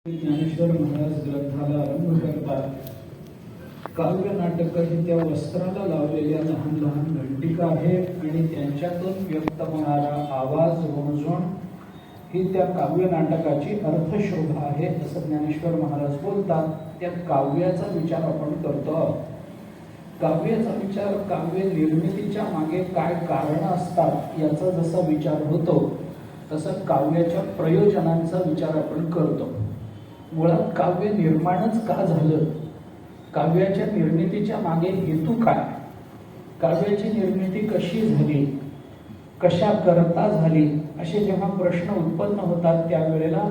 ज्ञानेश्वर महाराज ग्रंथाला आरंभ करतात. काव्य नाटक ही त्या वस्त्राला लावलेल्या लहान लहान घंटिका आहेत आणि त्यांच्यातून व्यक्त होणारा आवाज रुमझुण ही त्या काव्य नाटकाची अर्थशोभा आहे असं ज्ञानेश्वर महाराज बोलतात. त्या काव्याचा विचार आपण करतो. काव्याचा विचार, काव्य निर्मितीच्या मागे काय कारण असतात याचा जसा विचार होतो तसं काव्याच्या प्रयोजनांचा विचार आपण करतो. मुळात काव्य निर्माणच का झालं, काव्याच्या निर्मितीच्या मागे हेतू काय, काव्याची निर्मिती कशी झाली, कशा करता झाली, असे जेव्हा प्रश्न उत्पन्न होतात त्यावेळेला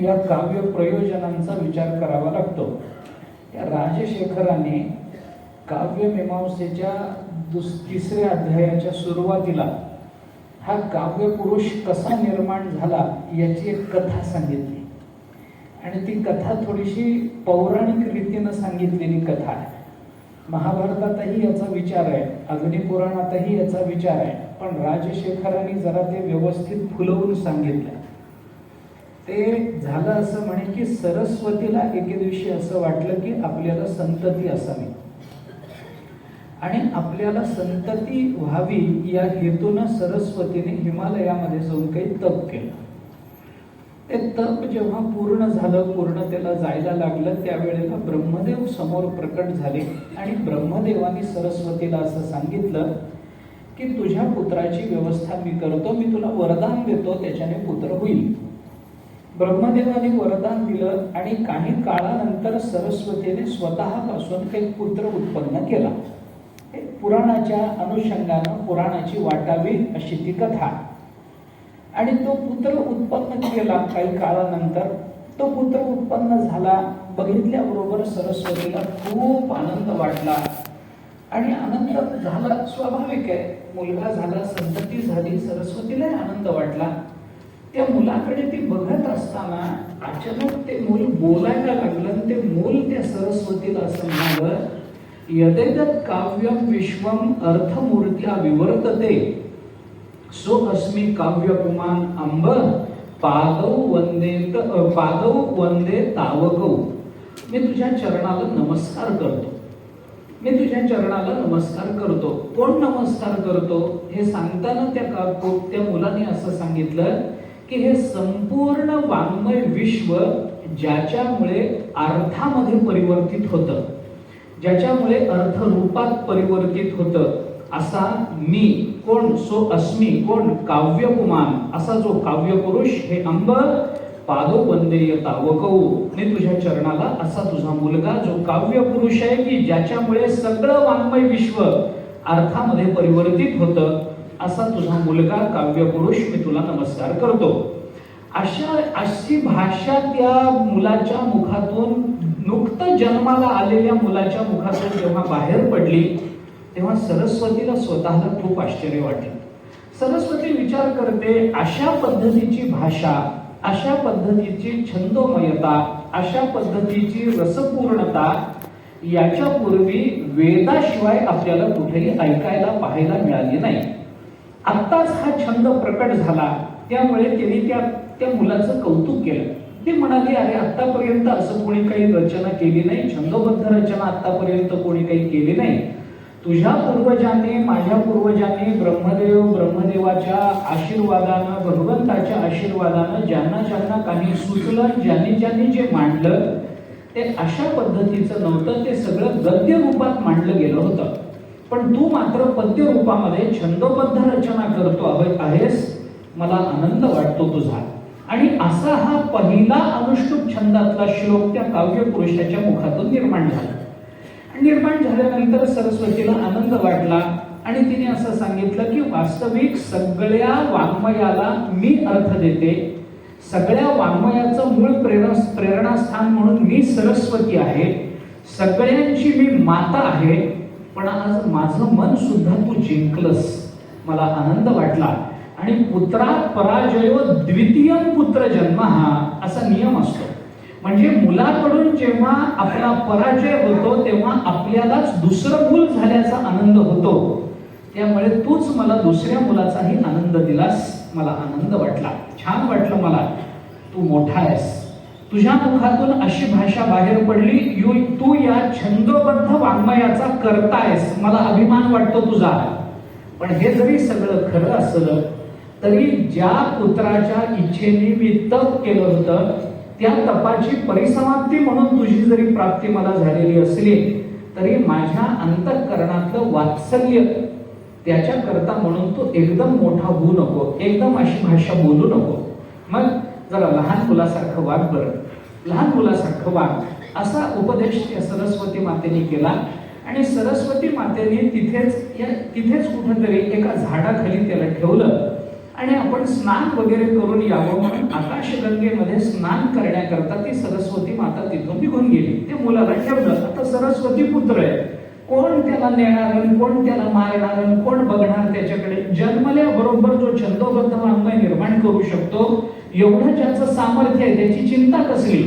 या काव्य प्रयोजनांचा विचार करावा लागतो. या राजशेखराने काव्यमीमांसेच्या तिसऱ्या अध्यायाच्या सुरुवातीला हा काव्यपुरुष कसा निर्माण झाला याची एक कथा सांगितली आणि ती कथा थोडीशी पौराणिक रीतीनं सांगितलेली कथा आहे. महाभारतातही याचा विचार आहे, अग्निपुराणातही याचा विचार आहे, पण राजशेखरांनी जरा ते व्यवस्थित फुलवून सांगितलं. ते झालं असं म्हणे की सरस्वतीला एके दिवशी असं वाटलं की आपल्याला संतती असावी आणि आपल्याला संतती व्हावी या हेतूनं सरस्वतीने हिमालयामध्ये जाऊन काही तप केलं. ते तप जेव्हा पूर्ण झालं, पूर्ण त्याला जायला लागलं, त्यावेळेला ब्रह्मदेव समोर प्रकट झाले आणि ब्रह्मदेवानी सरस्वतीला असं सांगितलं की तुझ्या पुत्राची व्यवस्था मी करतो, मी तुला वरदान देतो, त्याच्याने पुत्र होईल. ब्रह्मदेवाने वरदान दिलं आणि काही काळानंतर सरस्वतीने स्वतःपासून काही पुत्र उत्पन्न केला. पुराणाच्या अनुषंगानं पुराणाची वाटावी अशी ती कथा. आणि तो पुत्र उत्पन्न केला काही काळानंतर. तो पुत्र उत्पन्न झाला, बघितल्याबरोबर सरस्वतीला खूप आनंद वाटला आणि आनंद झाला स्वाभाविक आहे, मुलगा झाला, संतती झाली, सरस्वतीलाही आनंद वाटला. त्या मुलाकडे ती बघत असताना अचानक ते मूल बोलायला लागलं. ते मूल त्या सरस्वतीला असं म्हणालं, यदेतत् काव्यम विश्वम अर्थमूर्त्या विवर्तते सो अस्मि काव्य पुमान अंब पादौ वंदे तावकौ. मी तुझ्या चरणाला नमस्कार करतो, मी तुझ्या चरणाला नमस्कार करतो. कोण नमस्कार करतो हे सांगताना त्या मुलाने असं सांगितलं की हे संपूर्ण वाङ्मय विश्व ज्याच्यामुळे अर्थामध्ये परिवर्तित होतं, ज्याच्यामुळे अर्थरूपात परिवर्तित होतं, असा मी कोण, सो अस्मी कोण, काव्यपुमान, असा जो काव्यपुरुष, हे अंब पादो वंदेय तावकौ, मी तुझ्या चरणाला असा तुझा मुलगा जो काव्यपुरुष आहे की ज्याच्यामुळे सगळं वाङ्मय विश्व अर्थामध्ये परिवर्तित होतं, असा तुझा मुलगा काव्यपुरुष, मी तुला नमस्कार करतो. अशी भाषा त्या मुलाच्या मुखातून, नुकतं जन्माला आलेल्या मुलाच्या मुखातून जेव्हा बाहेर पडली तेव्हा सरस्वतीला स्वतःला खूप आश्चर्य वाटलं. सरस्वती विचार करते, अशा पद्धतीची भाषा, अशा पद्धतीची छंदोमयता, अशा पद्धतीची रसपूर्णता याच्यापूर्वी वेदाशिवाय आपल्याला कुठेही ऐकायला पाहायला मिळाली नाही. आत्ताच हा छंद प्रकट झाला, त्यामुळे त्यांनी त्या मुलाचं कौतुक केलं. ती म्हणाली, अरे आतापर्यंत असं कोणी काही रचना केली नाही, छंदोबद्ध रचना आतापर्यंत कोणी काही केली नाही. तुझ्या पूर्वजांनी, माझ्या पूर्वजांनी ब्रह्मदेवाच्या आशीर्वादानं, भगवंताच्या आशीर्वादानं ज्यांना ज्यांना काही सुचलं, ज्यांनी जे मांडलं ते अशा पद्धतीचं नव्हतं, ते सगळं गद्य रूपात मांडलं गेलं होतं. पण तू मात्र पद्य रूपामध्ये छंदोबद्ध रचना करतो आहेस, मला आनंद वाटतो तुझा. आणि असा हा पहिला अनुष्टुप छंदातला श्लोक त्या काव्यपुरुषाच्या मुखातून निर्माण झाला. निर्माण झाल्यानंतर सरस्वतीला आनंद वाटला आणि तिने असं सांगितलं की वास्तविक सगळ्या वाङ्मयाला मी अर्थ देते, सगळ्या वाङ्मयाचं मूळ प्रेरणास्थान म्हणून मी सरस्वती आहे, सगळ्यांची मी माता आहे. पण आज माझं मन सुद्धा तू जिंकलंस, मला आनंद वाटला. आणि पुत्रात पराजयो द्वितीय पुत्र जन्म हा असा नियम असतो. म्हणजे मुलाकडून जेव्हा आपला पराजय होतो तेव्हा आपल्यालाच दुसरं मूल झाल्याचा आनंद होतो. त्यामुळे तूच मला दुसऱ्या मुलाचाही आनंद दिलास, मला आनंद वाटला, छान वाटलं मला. तू मोठा आहेस, तुझ्या मुखातून अशी भाषा बाहेर पडली, तू या छंदोबद्ध वाङ्मयाचा करतायस, मला अभिमान वाटतो तुझा. पण हे जरी सगळं खरं असलं तरी ज्या पुत्राच्या इच्छेने मी तप केलं होतं त्या तपाची परिसमाप्ती म्हणून तुझी जरी प्राप्ती मला झालेली असली तरी माझ्या अंतःकरणातलं वात्सल्य त्याच्या करता म्हणून तू एकदम मोठा होऊ नको, एकदम अशी भाषा बोलू नको. मग जरा लहान मुलासारखं वाग बरं, लहान मुलासारखं वाग, असा उपदेश त्या सरस्वती मातेने केला. आणि सरस्वती मातेने तिथेच कुठेतरी एका झाडाखाली त्याला ठेवलं आणि आपण स्नान वगैरे करून यावं म्हणून आकाशगंगेमध्ये स्नान करण्याकरता ती सरस्वती माता तिथून निघून गेली. ते मुलाला ठेवलं. आता सरस्वती पुत्र आहे, कोण त्याला नेणार, कोण त्याला मारणार, कोण बघणार त्याच्याकडे. जन्मल्याबरोबर जो छंदोबद्ध वाङ्मय निर्माण करू शकतो एवढं ज्याचं सामर्थ्य आहे त्याची चिंता कसली.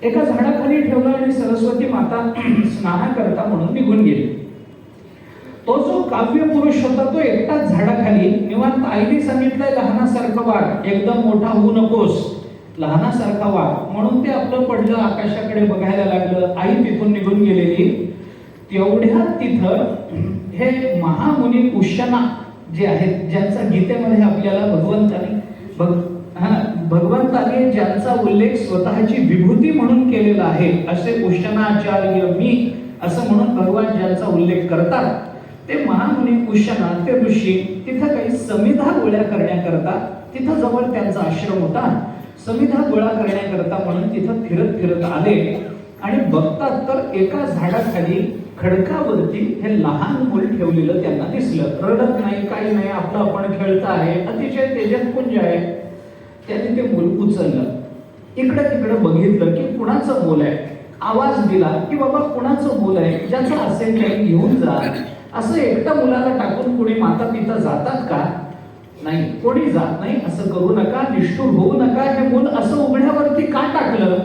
एका झाडाखाली ठेवलं आणि सरस्वती माता स्नान करता म्हणून निघून गेली. तो जो काव्य पुरुष होता तो एकटाच झाडाखाली निवांत. आईने सांगितलंय लहानासारखं वाग, एकदम मोठा होऊ नकोस, लहानासारखा वाग, म्हणून ते आपलं पडलं, आकाशाकडे बघायला लागलं. आई तिथून निघून गेलेली. तेवढ्यात तिथं हे महामुनी उशना जे आहेत, ज्यांचा गीतेमध्ये आपल्याला भगवंताने ज्यांचा उल्लेख स्वतःची विभूती म्हणून केलेला आहे, असे उशनाचार्य मी असं म्हणून भगवान ज्यांचा उल्लेख करतात, ते महामुनी उशना, ते ऋषी तिथं काही समिधा गोळ्या करण्याकरता, तिथं जवळ त्यांचा आश्रम होता, समिधा गोळा करण्याकरता म्हणून तिथं फिरत आले. आणि बघतात तर एका झाडाखाली खडकावरती हे लहान मूल ठेवलेलं त्यांना दिसलं. रडत नाही, काही नाही, आपलं आपण खेळत आहे, अतिशय तेजस्पुंज आहे. त्यांनी ते मूल उचललं, इकडे तिकडे बघितलं की कुणाचं मूल आहे. आवाज दिला की बाबा कुणाचं मूल आहे, ज्याचं असेल काही घेऊन जा. असं एकट्या मुलाला टाकून कोणी माता पिता जातात का? नाही, कोणी जात नाही. असं करू नका, निष्ठुर होऊ नका. हे मूल असं उघड्यावरती का टाकलं?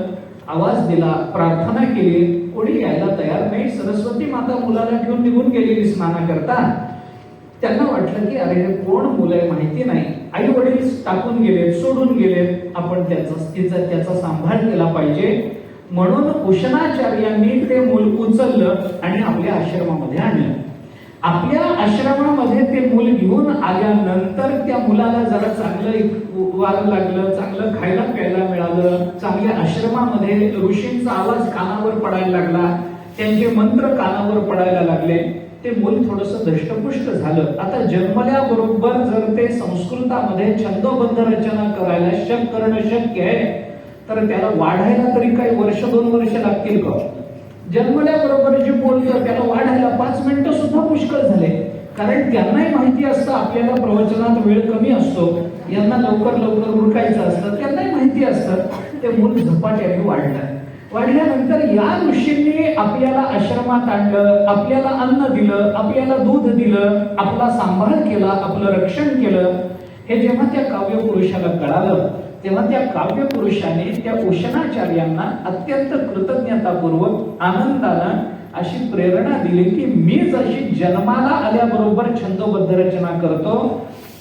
आवाज दिला, प्रार्थना केली, कोणी यायला तयार नाही. सरस्वती माता मुलाला घेऊन निघून गेलेली स्नानाकरता. त्यांना वाटलं की अरे कोण मुलं आहे माहिती नाही, आई वडील टाकून गेले, सोडून गेले, आपण त्याचा सांभाळ केला पाहिजे. म्हणून उशनाचार्यांनी ते मूल उचललं आणि आपल्या आश्रमामध्ये आणलं. आपल्या आश्रमामध्ये ते मूल घेऊन आल्यानंतर त्या मुलाला जरा चांगलं वारं लागलं, चांगलं खायला प्यायला मिळालं, चांगल्या आश्रमामध्ये ऋषींचा आवाज कानावर पडायला लागला, त्यांचे मंत्र कानावर पडायला लागले. ते मूल थोडंसं दष्टपुष्ट झालं. आता जन्मल्याबरोबर जर ते संस्कृतामध्ये छंदोबद्ध रचना करायला करणं शक्य आहे तर त्याला वाढायला तरी काही वर्ष 2 वर्ष लागतील का? जन्मल्याबरोबर जे बोलतं त्याला वाढायला 5 मिनिटं सुद्धा पुष्कळ झाले. कारण त्यांनाही माहिती असतं आपल्याला प्रवचनात वेळ कमी असतो, यांना लवकर उरकायचं असतं, त्यांनाही माहिती असतं. ते मूल झपाट्याने वाढल्यानंतर या ऋषींनी आपल्याला आश्रमात आणलं, आपल्याला अन्न दिलं, आपल्याला दूध दिलं, आपला सांभाळ केला, आपलं रक्षण केलं. हे जेव्हा त्या काव्य पुरुषाला कळालं तेव्हा त्या काव्य पुरुषाने त्या उशनाचार्यांना अत्यंत कृतज्ञतापूर्वक आनंदानं अशी प्रेरणा दिली की मी जशी जन्माला आल्याबरोबर छंदोबद्ध रचना करतो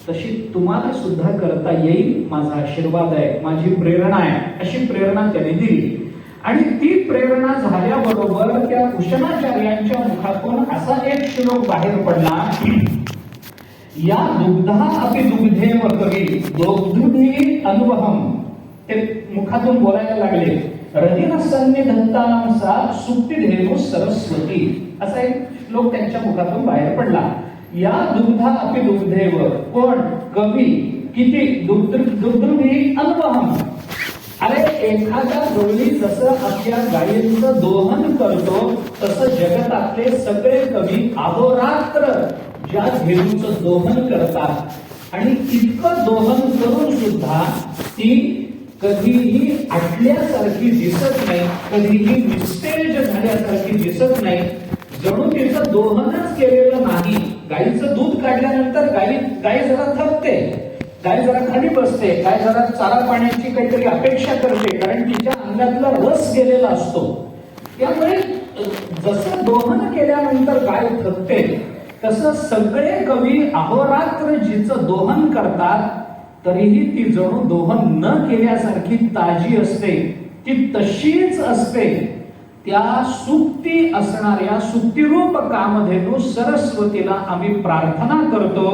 तशी तुम्हाला सुद्धा करता येईल, माझा आशीर्वाद आहे, माझी प्रेरणा आहे, अशी प्रेरणा त्याने दिली. आणि ती प्रेरणा झाल्याबरोबर त्या उशनाचार्यांच्या मुखातून असा एक श्लोक बाहेर पडला, या दुग्धा अपि दुग्धेव कवी दोग्धुभी अनुभवम. ते मुखातून बोलायला लागले, रदिन सन्निधत्तानां सा सुप्तिधेनु सरस्वती. असा एक श्लोक त्यांच्या मुखातून बाहेर पडला. या दुग्धा अपि दुग्धेव, कोण? कवी. किती? दुग्धुभी अनुभवम. अरे एखादा गवळी जसं आपल्या गायींचं दोहन करतो तसं जगतातले सगळे कवी अहोरात्र ज्या धेनूचं दोहन करतात आणि इतकं दोहन करून सुद्धा ती कधीही आटल्यासारखी दिसत नाही, कधीही निस्तेज झाल्यासारखी दिसत नाही, जणू तिचं दोहनच केलेलं नाही. गायीचं दूध काढल्यानंतर गाय जरा थकते, गाय जरा खाली बसते, गाय जरा चारा पाण्याची काहीतरी अपेक्षा करते, कारण तिच्या अंगातला रस गेलेला असतो. त्यामुळे जसं दोहन केल्यानंतर गाय थकते तसं सगळे कवी अहोरात्र जिचं दोहन करतात तरीही ती जणू दोहन न केल्यासारखी ताजी असते. ती तशीच असते. त्या सुक्ती असणाऱ्या सुक्तीरूप कामधेनू सरस्वतीला आम्ही प्रार्थना करतो.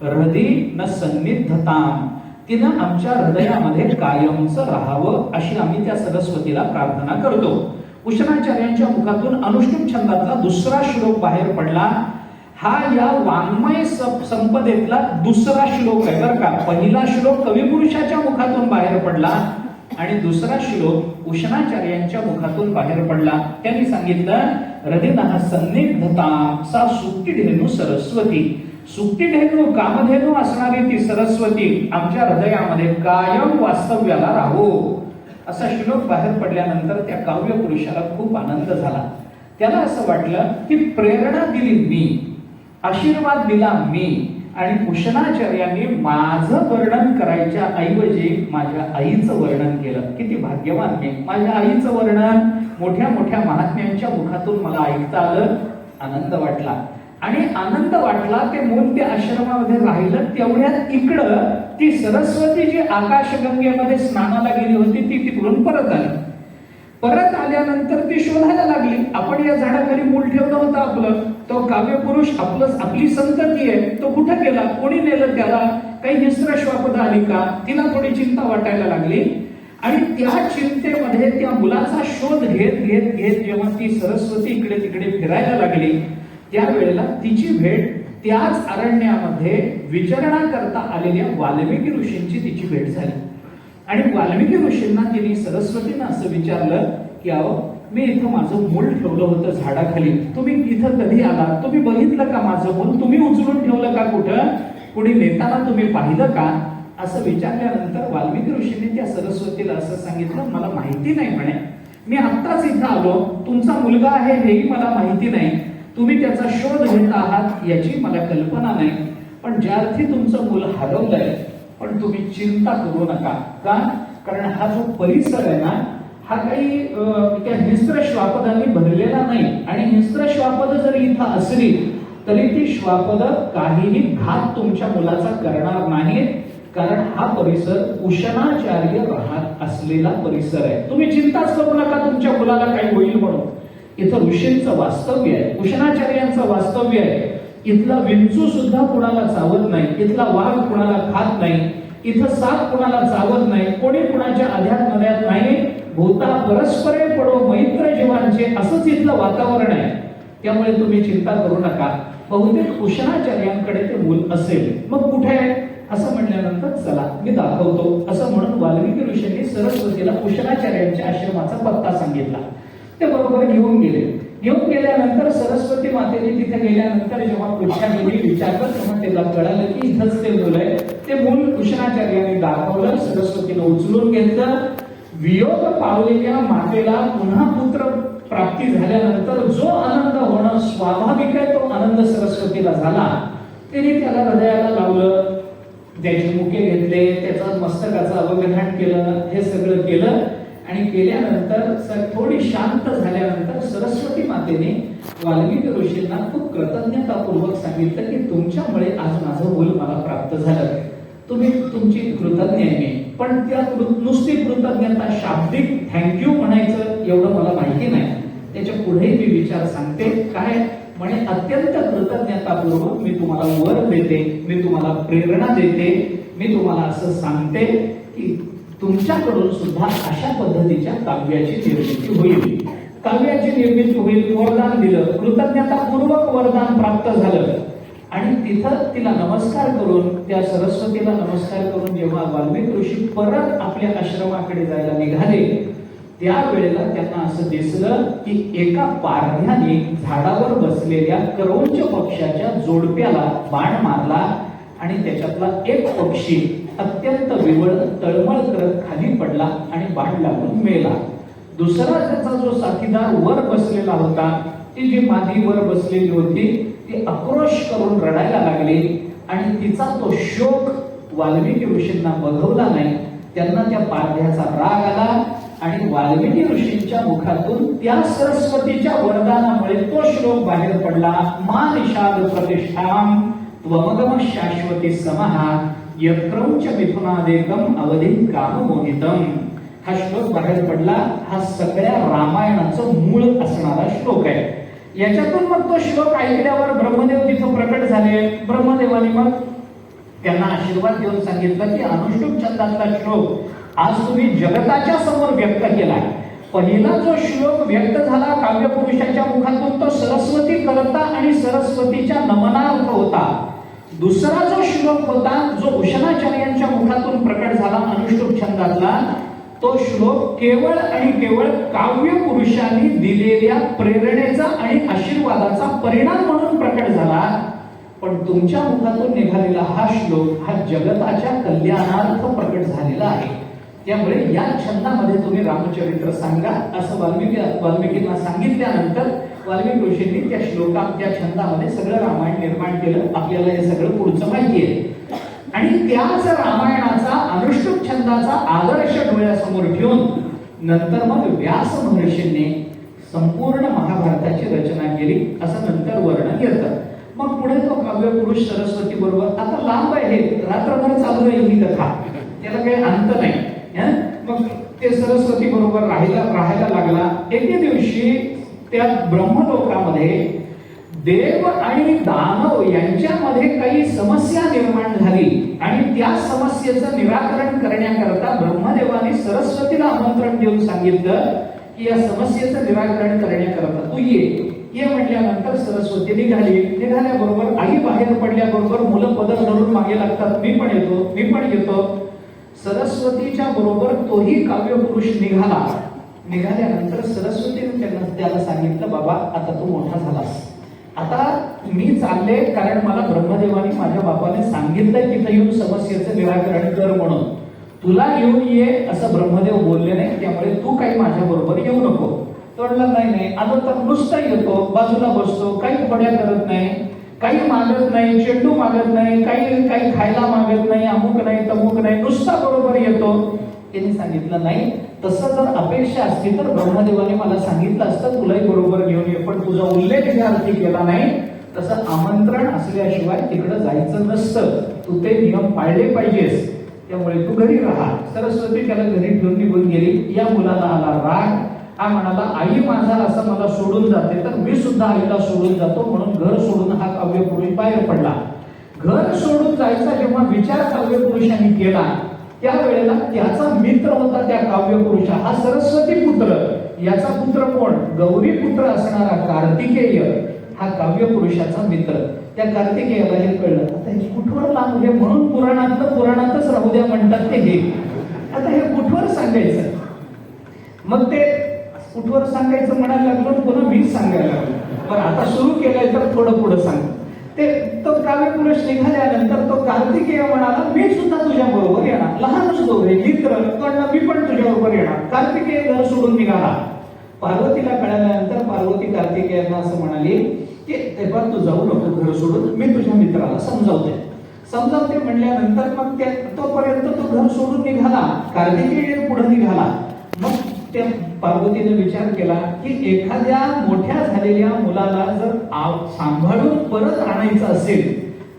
हृदय न सन्निधताम, तिनं आमच्या हृदयामध्ये कायमच राहावं अशी आम्ही त्या सरस्वतीला प्रार्थना करतो. उशनाचार्यांच्या मुखातून अनुष्टुप छंदातला दुसरा श्लोक बाहेर पडला. हा या वाङ्मय संपदेतला दुसरा श्लोक आहे बरं का. पहिला श्लोक कविपुरुषाच्या मुखातून बाहेर पडला आणि दुसरा श्लोक उशनाचार्यांच्या मुखातून बाहेर पडला. त्यांनी सांगितलं हृदयः सन्निधताम सा सुक्तीधेनू सरस्वती. सुक्तीधेनू कामधेनू असणारी ती सरस्वती आमच्या हृदयामध्ये कायम वास्तव्याला राहो. असा श्लोक बाहेर पडल्यानंतर त्या काव्य पुरुषाला खूप आनंद झाला. त्याला असं वाटलं की प्रेरणा दिली मी, आशीर्वाद दिला मी, आणि उशनाचार्यांनी माझं वर्णन करायच्या ऐवजी माझ्या आईचं वर्णन केलं. किती भाग्यवान मी. माझ्या आईचं वर्णन मोठ्या मोठ्या महात्म्यांच्या मुखातून मला ऐकता आलं. आनंद वाटला. आणि आनंद वाटला ते मूल त्या आश्रमामध्ये राहिलं. तेवढ्यात इकडं ती सरस्वती जी आकाशगंगेमध्ये स्नानाला गेली होती ती तिकडून परत आली. परत आल्यानंतर ती शोधायला लागली. आपण या झाडाखाली मूल ठेवलं होतं आपलं, तो काव्य पुरुष आपली संतती आहे, तो कुठं गेला, कोणी नेलं त्याला, काही हिंस्र श्वापद आली का, तिला थोडी चिंता वाटायला लागली. आणि त्या चिंतेमध्ये त्या मुलाचा शोध घेत घेत घेत जेव्हा ती सरस्वती इकडे तिकडे फिरायला लागली त्यावेळेला तिची भेट त्याच अरण्यामध्ये विचरणा करता आलेल्या वाल्मिकी ऋषींची तिची भेट झाली. आणि वाल्मिकी ऋषींना तिने सरस्वतीनं असं विचारलं की अहो, मी इथं माझं मूल ठेवलं होतं झाडाखाली, तुम्ही इथं कधी आला, तुम्ही बघितलं का माझं मूल, तुम्ही उचलून ठेवलं का, कुठं कुणी नेताना तुम्ही पाहिलं का, असं विचारल्यानंतर वाल्मिकी ऋषींनी त्या सरस्वतीला असं सांगितलं मला माहिती नाही म्हणे, मी आत्ताच इथं आलो, तुमचा मुलगा आहे हेही मला माहिती नाही, तुम्ही त्याचा शोध घेत आहात याची मला कल्पना नाही, पण ज्या अर्थी तुमचं मूल हरवलंय पण तुम्ही चिंता करू नका. का? कारण हा जो परिसर आहे ना हा काही त्या हिंस्र श्वापदांनी भरलेला नाही. आणि हिंस्र श्वापद जरी इथं असली तरी ती श्वापद काहीही घात तुमच्या मुलाचा करणार नाही. कारण हा परिसर उशनाचार्य राहत असलेला परिसर आहे. तुम्ही चिंताच करू नका तुमच्या मुलाला काही होईल म्हणून. इथं ऋषींचं वास्तव्य आहे, उशनाचार्यांचं वास्तव्य आहे. इथला विंचू सुद्धा कुणाला चावत नाही, इथला वाघ कुणाला खात नाही, इथं साप कुणाला चावत नाही, कोणी कुणाच्या अध्यात मध्यात नाही. भूता परस्परे पडो मैत्र जीवांचे असंच इथलं वातावरण आहे. त्यामुळे तुम्ही चिंता करू नका. बहुतेक उशनाचार्यांकडे ते मूल असेल. मग कुठे आहे असं म्हणल्यानंतर चला मी दाखवतो असं म्हणून वाल्मिकी ऋषींनी सरस्वतीला उशनाचार्यांच्या आश्रमाचा पत्ता सांगितला. ते बरोबर घेऊन गेले. घेऊन गेल्यानंतर सरस्वती मातेने तिथे गेल्यानंतर जेव्हा पृथ्वीने विचारलं तेव्हा त्याला कळालं की इथंच ते मूल आहे. ते मूल उशनाचार्यांनी दाखवलं, सरस्वतीने उचलून घेतलं. वियोग पावलेल्या मातेला पुन्हा पुत्र प्राप्ती झाल्यानंतर जो आनंद होणं स्वाभाविक आहे तो आनंद सरस्वतीला झाला. तिने त्याला हृदयाला लावलं, त्याचे मुके घेतले, त्याचा मस्तकाचं अवघान केलं, हे सगळं केलं. आणि केल्यानंतर थोडी शांत झाल्यानंतर सरस्वती मातेने वाल्मिकी ऋषींना खूप कृतज्ञतापूर्वक सांगितलं की तुमच्यामुळे आज माझं मूल मला प्राप्त झालं, तुम्ही तुमची कृतज्ञ आहे. पण त्या नुसती कृतज्ञता शाब्दिक थँक्यू म्हणायचं एवढं मला माहिती नाही. त्याच्या पुढे मी विचार सांगते काय म्हणे, अत्यंत कृतज्ञतापूर्वक मी तुम्हाला वर देते, मी तुम्हाला प्रेरणा देते, मी तुम्हाला असं सांगते की तुमच्याकडून सुद्धा अशा पद्धतीच्या काव्याची निर्मिती होईल. काव्याची निर्मिती होईल. वरदान दिलं, कृतज्ञतापूर्वक वरदान प्राप्त झालं. आणि तिथं तिला नमस्कार करून, त्या सरस्वतीला नमस्कार करून जेव्हा वाल्मिकी ऋषी परत आपल्या आश्रमाकडे जायला निघाले त्यावेळेला त्यांना असं दिसलं की एका पारध्याने झाडावर बसलेल्या करौंच पक्षाच्या जोडप्याला बाण मारला आणि त्याच्यातला एक पक्षी अत्यंत विवळ तळमळ करत खाली पडला आणि बाण लागून मेला. दुसरा त्याचा जो साथीदार वर बसलेला होता, ती जी मादी वर बसलेली होती ती आक्रोश करून रडायला लागली आणि तिचा तो शोक वाल्मिकी ऋषींना बघवला नाही. त्यांना त्या पारध्याचा राग आला आणि वाल्मिकी ऋषींच्या मुखातून त्या सरस्वतीच्या वरदानामुळे तो श्लोक बाहेर पडला. मा निषाद प्रतिष्ठाम त्वमगम शाश्वती समहा यत्रौच मिथुनादेकम अवधी काममोहितम. हा श्लोक बाहेर पडला. हा सगळ्या रामायणाचं मूळ असणारा श्लोक आहे. याच्यातून मग तो श्लोक ऐकल्यावर ब्रह्मदेव तिथं प्रकट झाले. ब्रह्मदेवाने मग त्यांना आशीर्वाद देऊन सांगितलं की अनुष्टुप छंदातला श्लोक आज तुम्ही जगताच्या समोर व्यक्त केला. पहिला जो श्लोक व्यक्त झाला काव्यपुरुषाच्या मुखातून तो सरस्वती करता आणि सरस्वतीच्या नमनार्थ होता. दुसरा जो श्लोक होता जो उशनाचार्यांच्या मुखातून प्रकट झाला अनुष्टुप छंदातला, तो श्लोक केवळ आणि केवळ काव्य पुरुषांनी दिलेल्या प्रेरणेचा आणि आशीर्वादाचा परिणाम म्हणून प्रकट झाला. पण तुमच्या मुखातून निघालेला हा श्लोक हा जगताच्या कल्याणार्थ प्रकट झालेला आहे. त्यामुळे या छंदामध्ये तुम्ही रामचरित्र सांगा असं वाल्मिकींना सांगितल्यानंतर वाल्मिकी ऋषींनी त्या श्लोकात त्या छंदामध्ये सगळं रामायण निर्माण केलं. आपल्याला हे सगळं पुढचं माहिती आहे. आणि त्याच रामायणाचा अनुष्टुप छंदाचा आदर्श डोळ्यासमोर ठेवून नंतर मग व्यास महर्षींनी संपूर्ण महाभारताची रचना केली असं नंतर वर्णन येतं. मग पुढे तो काव्यपुरुष सरस्वती बरोबर आता लांब आहे, रात्रभर चालू आहे ही कथा, त्याला काही अंत नाही. मग ते सरस्वती बरोबर राहायला लागला. एके दिवशी त्या ब्रह्मलोकामध्ये देव आणि दानव यांच्यामध्ये काही समस्या निर्माण झाली आणि त्या समस्येचं निराकरण करण्याकरता ब्रह्मदेवाने सरस्वतीला आमंत्रण देऊन सांगितलं की या समस्येचं निराकरण करण्याकरता तू ये म्हटल्यानंतर सरस्वती निघाल्याबरोबर आई बाहेर पडल्याबरोबर मुलं पदर धरून मागे लागतात. मी पण येतो. सरस्वतीच्या बरोबर तोही काव्यपुरुष निघाल्यानंतर सरस्वतीने त्याला सांगितलं बाबा आता तू मोठा झालास, आता मी चालले कारण मला ब्रह्मदेवाने माझ्या बापाने सांगितलंय तिथे येऊन समस्येचं निराकरण कर म्हणून. तुला घेऊन ये असं ब्रह्मदेव बोलले नाही, त्यामुळे तू काही माझ्या बरोबर येऊ नको. तो म्हणला नाही आलो तर नुसता येतो, बाजूला बसतो, काही खोड्या करत नाही, काही मागत नाही, चेंडू मागत नाही, काही खायला मागत नाही, अमुक नाही तमुक नाही, नुसता बरोबर येतो. त्यांनी सांगितलं नाही तसं जर अपेक्षा असती तर ब्रह्मदेवाने मला सांगितलं असतं तुलाही बरोबर घेऊन ये, पण तुझा उल्लेख ज्या अर्थी केला नाही. तसं आमंत्रण असल्याशिवाय तिकडे जायचं नसतं, तू ते नियम पाळले पाहिजेस, त्यामुळे तू घरी राहा. सरस्वती त्याला घरी ठेवून निघून गेली. या मुलाला आला राग. हा म्हणाला आई माझा असं मला सोडून जाते तर मी सुद्धा आईला सोडून जातो, म्हणून घर सोडून हा काव्यपुरुष बाहेर पडला. घर सोडून जायचा जेव्हा विचार काव्यपुरुषांनी केला त्यावेळेला त्याचा मित्र होता त्या काव्यपुरुषा हा सरस्वती पुत्र. याचा पुत्र कोण? गौरी पुत्र असणारा कार्तिकेय हा काव्यपुरुषाचा मित्र. त्या कार्तिकेयाला हे कळलं आता हे कुठवर लांब हे म्हणून पुराणातच राहू द्या म्हणतात ते हे. आता हे कुठवर सांगायचं? मग ते कुठवर सांगायचं म्हणायला लागलो, पुन्हा मीच सांगायला लागलो. पण आता सुरू केलंय तर थोडं पुढे सांग. तो काव्यपुरुष निघाल्यानंतर तो कार्तिकेय म्हणाला मी सुद्धा तुझ्या बरोबर येणार. लहानच दोघे मित्र, मी पण तुझ्या बरोबर येणार. कार्तिकेय घर सोडून निघाला. पार्वतीला कळल्यानंतर पार्वती कार्तिकेयांना असं म्हणाली की तेव्हा तू जाऊ नको घर सोडून, मी तुझ्या मित्राला समजावते म्हणल्यानंतर मग तोपर्यंत तो घर सोडून निघाला. कार्तिकेय पुढे निघाला. मग त्या पार्वतीने विचार केला की एखाद्या मोठ्या झालेल्या मुलाला जर सांभाळून परत आणायचं असेल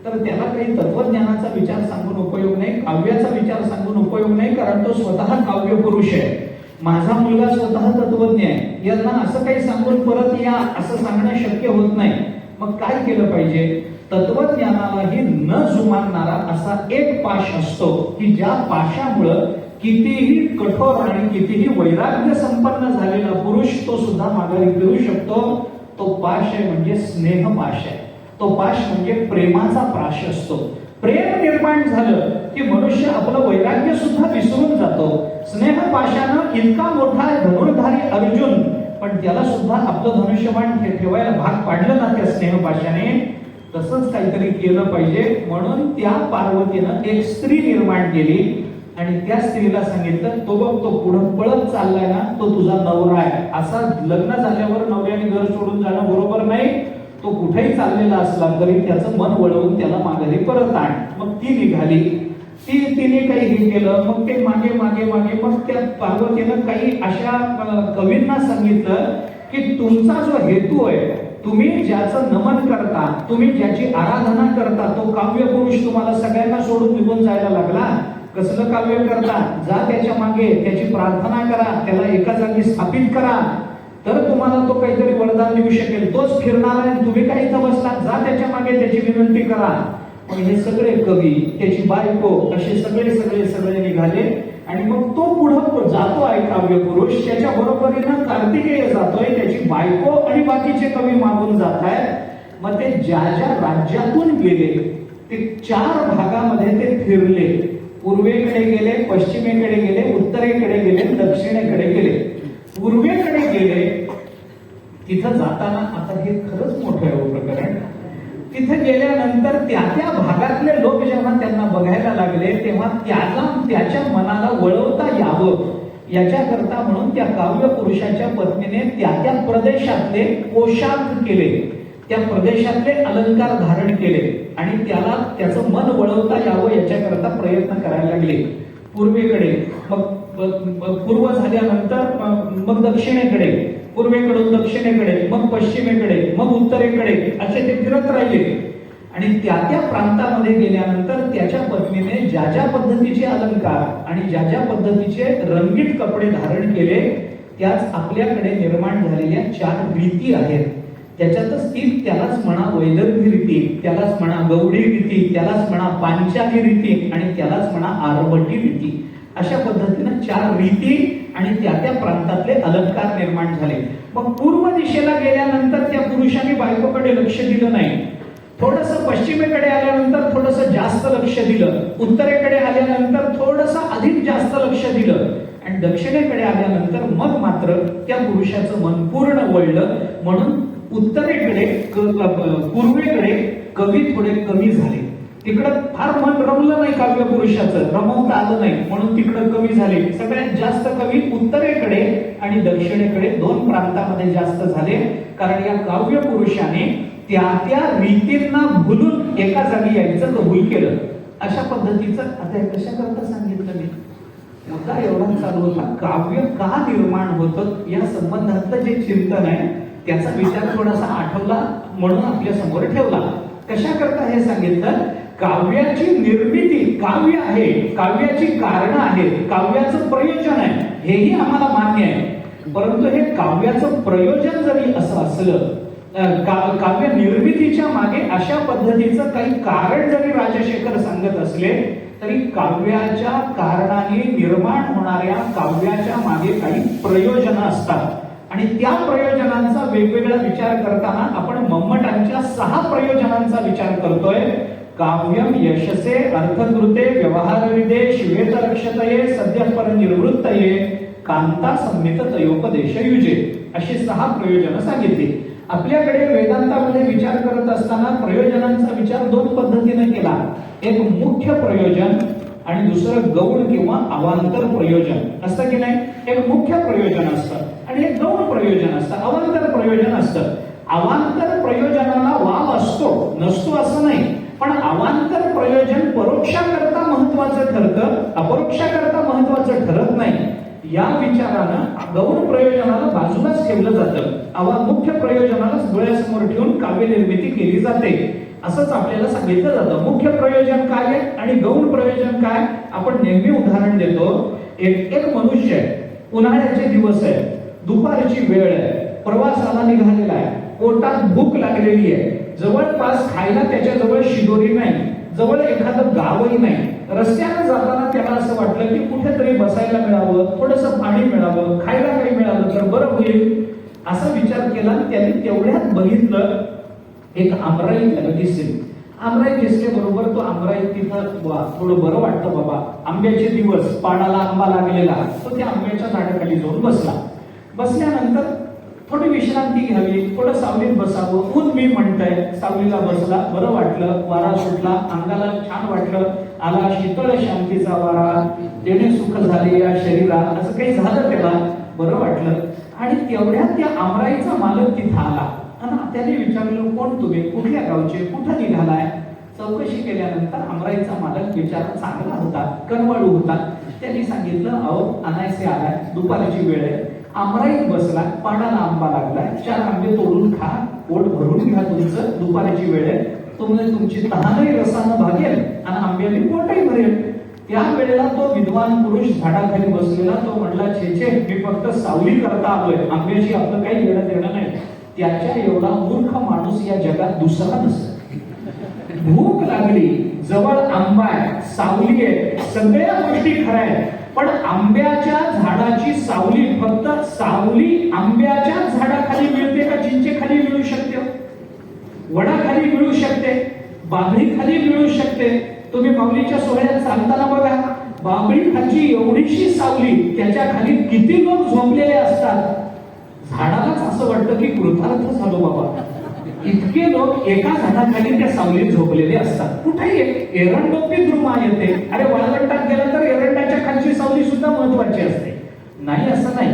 तर त्याला काही तत्वज्ञानाचा विचार सांगून उपयोग नाही, काव्याचा विचार सांगून उपयोग नाही, कारण तो स्वतः काव्य पुरुष आहे. माझा मुलगा स्वतः तत्वज्ञ आहे, यांना असं काही सांगून परत या असं सांगणं शक्य होत नाही. मग काय केलं पाहिजे? तत्वज्ञानालाही न जुमानणारा असा एक पाश असतो की ज्या पाशामुळं कितीही कठोर आणि कितीही वैराग्य संपन्न झालेला पुरुष तो सुद्धा माघारी फिरू शकतो. तो पाश आहे म्हणजे स्नेह पाश आहे. तो पाश म्हणजे प्रेमाचा पाश असतो. प्रेम निर्माण झालं की मनुष्य आपलं वैराग्य सुद्धा विसरून जातो. स्नेह पाशानं इतका मोठा धनुर्धारी अर्जुन पण त्याला सुद्धा आपलं धनुष्यबाण ठेवायला भाग पाडलं ना त्या स्नेह पाशाने. तसंच काहीतरी केलं पाहिजे म्हणून त्या पार्वतीनं एक स्त्री निर्माण केली आणि त्या स्त्रीला सांगितलं तो बघ तो पुढे पळत चाललाय ना तो तुझा नवरा आहे. असा लग्न झाल्यावर नवऱ्याने घर सोडून जाणं बरोबर नाही. तो कुठेही चाललेला असला तरी त्याचं मन वळवून त्याला माघारी परत आण. मग ती निघाली. तिने काही हे केलं. मग ते मागे मग त्या पार्वतीनं काही अशा कवींना सांगितलं की तुमचा जो हेतू आहे, तुम्ही ज्याचं नमन करता, तुम्ही ज्याची आराधना करता, तो काव्य पुरुष तुम्हाला सगळ्यांना सोडून निघून जायला लागला. कसलं काव्य करता, जा त्याच्या मागे, त्याची प्रार्थना करा, त्याला एका जागी स्थापित करा, तर तुम्हाला तो काहीतरी वरदान देऊ शकेल. तोच फिरणार आहे, तुम्ही काय इथं बसला, जा त्याच्या मागे, त्याची विनंती करा. पण हे सगळे कवी, त्याची बायको, असे सगळे सगळे सगळे निघाले आणि मग तो पुढं जातो आहे काव्य पुरुष. त्याच्या बरोबरीनं कार्तिकेय जातोय, त्याची बायको आणि बाकीचे कवी मागून जात आहेत. मग ते ज्या ज्या राज्यातून गेले ते 4 भागामध्ये ते फिरले. पूर्वेकडे गेले, पश्चिमेकडे गेले, उत्तरेकडे गेले, दक्षिणेकडे गेले. पूर्वेकडे गेले, तिथं जाताना, आता हे खरंच मोठं आहे प्रकरण, तिथे गेल्यानंतर त्या भागातले लोक जेव्हा त्यांना बघायला लागले तेव्हा त्याच्या मनाला वळवता यावं याच्याकरता म्हणून त्या काव्य पुरुषाच्या पत्नीने त्या प्रदेशातले पोशाख केले, त्या प्रदेशातले अलंकार धारण केले आणि त्याला त्याचं मन वळवता यावं याच्याकरता प्रयत्न करायला लागले. पूर्वेकडे, मग पूर्व झाल्यानंतर मग दक्षिणेकडे, पूर्वेकडून दक्षिणेकडे, मग पश्चिमेकडे, मग उत्तरेकडे, असे ते फिरत राहिले. आणि त्या प्रांतामध्ये गेल्यानंतर त्याच्या पत्नीने ज्या ज्या पद्धतीचे अलंकार आणि ज्या ज्या पद्धतीचे रंगीत कपडे धारण केले त्याच आपल्याकडे निर्माण झालेल्या 4 रीती आहेत. त्याच्यातच त्यालाच म्हणा वैदर्भी रीती, त्यालाच म्हणा गौडी रीती, त्यालाच म्हणा पांचाली रीती आणि त्यालाच म्हणा आरवटी रीती. अशा पद्धतीनं 4 रीती आणि त्या प्रांतातले अलंकार निर्माण झाले. मग पूर्व दिशेला गेल्यानंतर त्या पुरुषाने बायकोकडे लक्ष दिलं नाही. थोडंसं पश्चिमेकडे आल्यानंतर थोडंसं जास्त लक्ष दिलं, उत्तरेकडे आल्यानंतर थोडंसं अधिक जास्त लक्ष दिलं आणि दक्षिणेकडे आल्यानंतर मग मात्र त्या पुरुषाचं मन पूर्ण वळलं. म्हणून उत्तरेकडे, पूर्वेकडे कवी थोडे कमी झाले. तिकडं फार मन रमलं नाही काव्य पुरुषाचं, रमवता आलं नाही म्हणून तिकडं कमी झाले. सगळ्यात जास्त कवी उत्तरेकडे आणि दक्षिणेकडे 2 प्रांतामध्ये जास्त झाले. कारण या काव्य पुरुषाने त्या रीतींना भुलून एका जागी यायचं कबूल केलं. अशा पद्धतीचं आता हे कशा करता सांगितलं मी, मुद्दा एवढा चालू होता, काव्य का निर्माण होतं या संबंधातलं जे चिंतन आहे त्याचा विचार थोडासा आठवला म्हणून आपल्या समोर ठेवला. कशा करता हे सांगितलं, काव्याची निर्मिती, काव्य आहे, काव्याची कारण आहेत, काव्याचं प्रयोजन आहे, हेही आम्हाला मान्य आहे. परंतु हे काव्याचं प्रयोजन जरी असं असलं, काव्य निर्मितीच्या मागे अशा पद्धतीचं काही कारण जरी राजशेखर सांगत असले तरी काव्याच्या कारणाने निर्माण होणाऱ्या काव्याच्या मागे काही प्रयोजन असतात आणि त्या प्रयोजनांचा वेगवेगळा विचार करताना आपण मम्मटांच्या 6 प्रयोजनांचा विचार करतोय. काव्यम यशसे अर्थकृते व्यवहारविदे शिवेतरक्षतये सद्यपर निर्वृत्तये कांता संमित तयोपदेशयुजे अशी 6 प्रयोजन सांगितली. आपल्याकडे वेदांतामध्ये विचार करत असताना प्रयोजनांचा विचार 2 पद्धतीने केला. एक मुख्य प्रयोजन आणि दुसरं गौण किंवा अवांतर प्रयोजन असतं की नाही. एक मुख्य प्रयोजन असतं आणि एक गौण प्रयोजन असतं, अवांतर प्रयोजन असतं. अवांतर प्रयोजनाला वाव असतो, नसतो असं नाही, पण अवांतर प्रयोजन परोक्षाकरता महत्वाचं ठरतं, अपरोक्षाकरता महत्वाचं ठरत नाही. या विचारानं गौण प्रयोजनाला बाजूलाच ठेवलं जातं, मुख्य प्रयोजनाला डोळ्यासमोर ठेवून काव्य निर्मिती केली जाते असंच आपल्याला सांगितलं जातं. मुख्य प्रयोजन काय आहे आणि गौण प्रयोजन काय आपण नेहमी उदाहरण देतो. एक मनुष्य आहे, उन्हाळ्याचे दिवस आहे, दुपारची वेळ आहे, प्रवासाला निघालेला आहे, पोटात भूक लागलेली आहे, जवळपास खायला त्याच्याजवळ शिदोरी नाही, जवळ एखादं गावही नाही. रस्त्याने जाताना त्याला असं वाटलं की कुठेतरी बसायला मिळावं, थोडंसं पाणी मिळावं, खायला काही मिळालं तर बरं होईल असा विचार केला. त्याने तेवढ्यात बघितलं एक आमराई त्याला दिसली. आमराई दिसल्याबरोबर तो आमराई तिथं थोडं बरं वाटतं बाबा, आंब्याचे दिवस, पाडाला आंबा लागलेला, तो त्या आंब्याच्या झाडाखाली जाऊन बसला. बसल्यानंतर थोडी विश्रांती घ्यावी, थोडं सावलीत बसावं, ऊन मी म्हणतंय, सावलीला बसला, बरं वाटलं, वारा सुटला, अंगाला छान वाटलं, आला शीतळ शांतीचा वारा, तेने सुख झाले या शरीरा, असं काही झालं त्याला, बरं वाटलं. आणि तेवढ्यात त्या आमराईचा मालक तिथं आला आणि त्याने विचारलं, कोण तुम्ही, कुठल्या गावचे, कुठं निघालाय. चौकशी केल्यानंतर आमराईचा मालक बिचारा चांगला होता, कनवळू होता. त्यांनी सांगितलं, अहो अनायसे आलाय, दुपारची वेळ आहे, आमराईत बसला, पाडाला आंबा लागलाय, 4 आंबे तोडून खा, पोट भरून घ्या तुमचं, दुपारची वेळ आहे, तुमची तहानही रसानं भागेल आणि आंब्याने पोटही भरेल. त्यावेळेला तो विद्वान पुरुष झाडाखाली बसलेला तो म्हणला, छे छे, मी फक्त सावली करता आलोय, आंब्याशी आपलं काही घेणं देणं नाही. त्याच्या एवढा मूर्ख माणूस या जगात दुसरा नसतो. भूक लागली, जवळ आंबा आहे, सावली आहे, सगळ्या गोष्टी खऱ्या आहेत, पण आंब्याच्या झाडाची सावली, फक्त सावली आंब्याच्या झाडाखाली मिळते का चिंचेखाली मिळू शकते? वडाखाली मिळू शकते, बाभळीखाली मिळू शकते. तुम्ही माऊलीच्या सोहळ्यात चालताना बघा, बाभळीखालची एवढीशी सावली, त्याच्या खाली किती लोक झोपलेले असतात. झाडालाच असं वाटतं की कृतार्थ झालो बाबा, इतके लोक एका झाडाखाली त्या सावलीत झोपलेले असतात. कुठेही एरंडोपी द्रुमा येते. अरे वाळवंटात गेला तर एरंडाच्या खालची सावली सुद्धा महत्वाची असते. नाही असं नाही.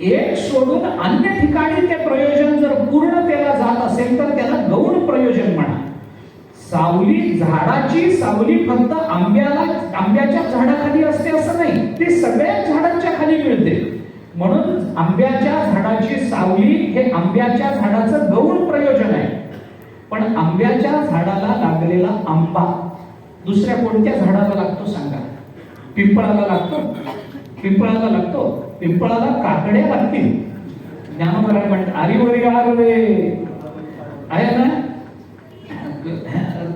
एक सोडून अन्य ठिकाणी ते प्रयोजन जर पूर्णतेला जात असेल तर त्याला गौण प्रयोजन म्हणा. सावली, झाडाची सावली फक्त आंब्याच्या झाडाखाली असते असं नाही, ती सगळ्या झाडांच्या खाली मिळते. म्हणून आंब्याच्या झाडाची सावली हे आंब्याच्या झाडाचं गौण प्रयोजन आहे. पण आंब्याच्या झाडाला लागलेला आंबा दुसऱ्या कोणत्या झाडाला लागतो सांगा? पिंपळाला लागतो? पिंपळाला लागतो? पिंपळाला काकड्या लागतील. ज्ञानोबराय म्हणतात, आरीवरी आरवे आहे ना,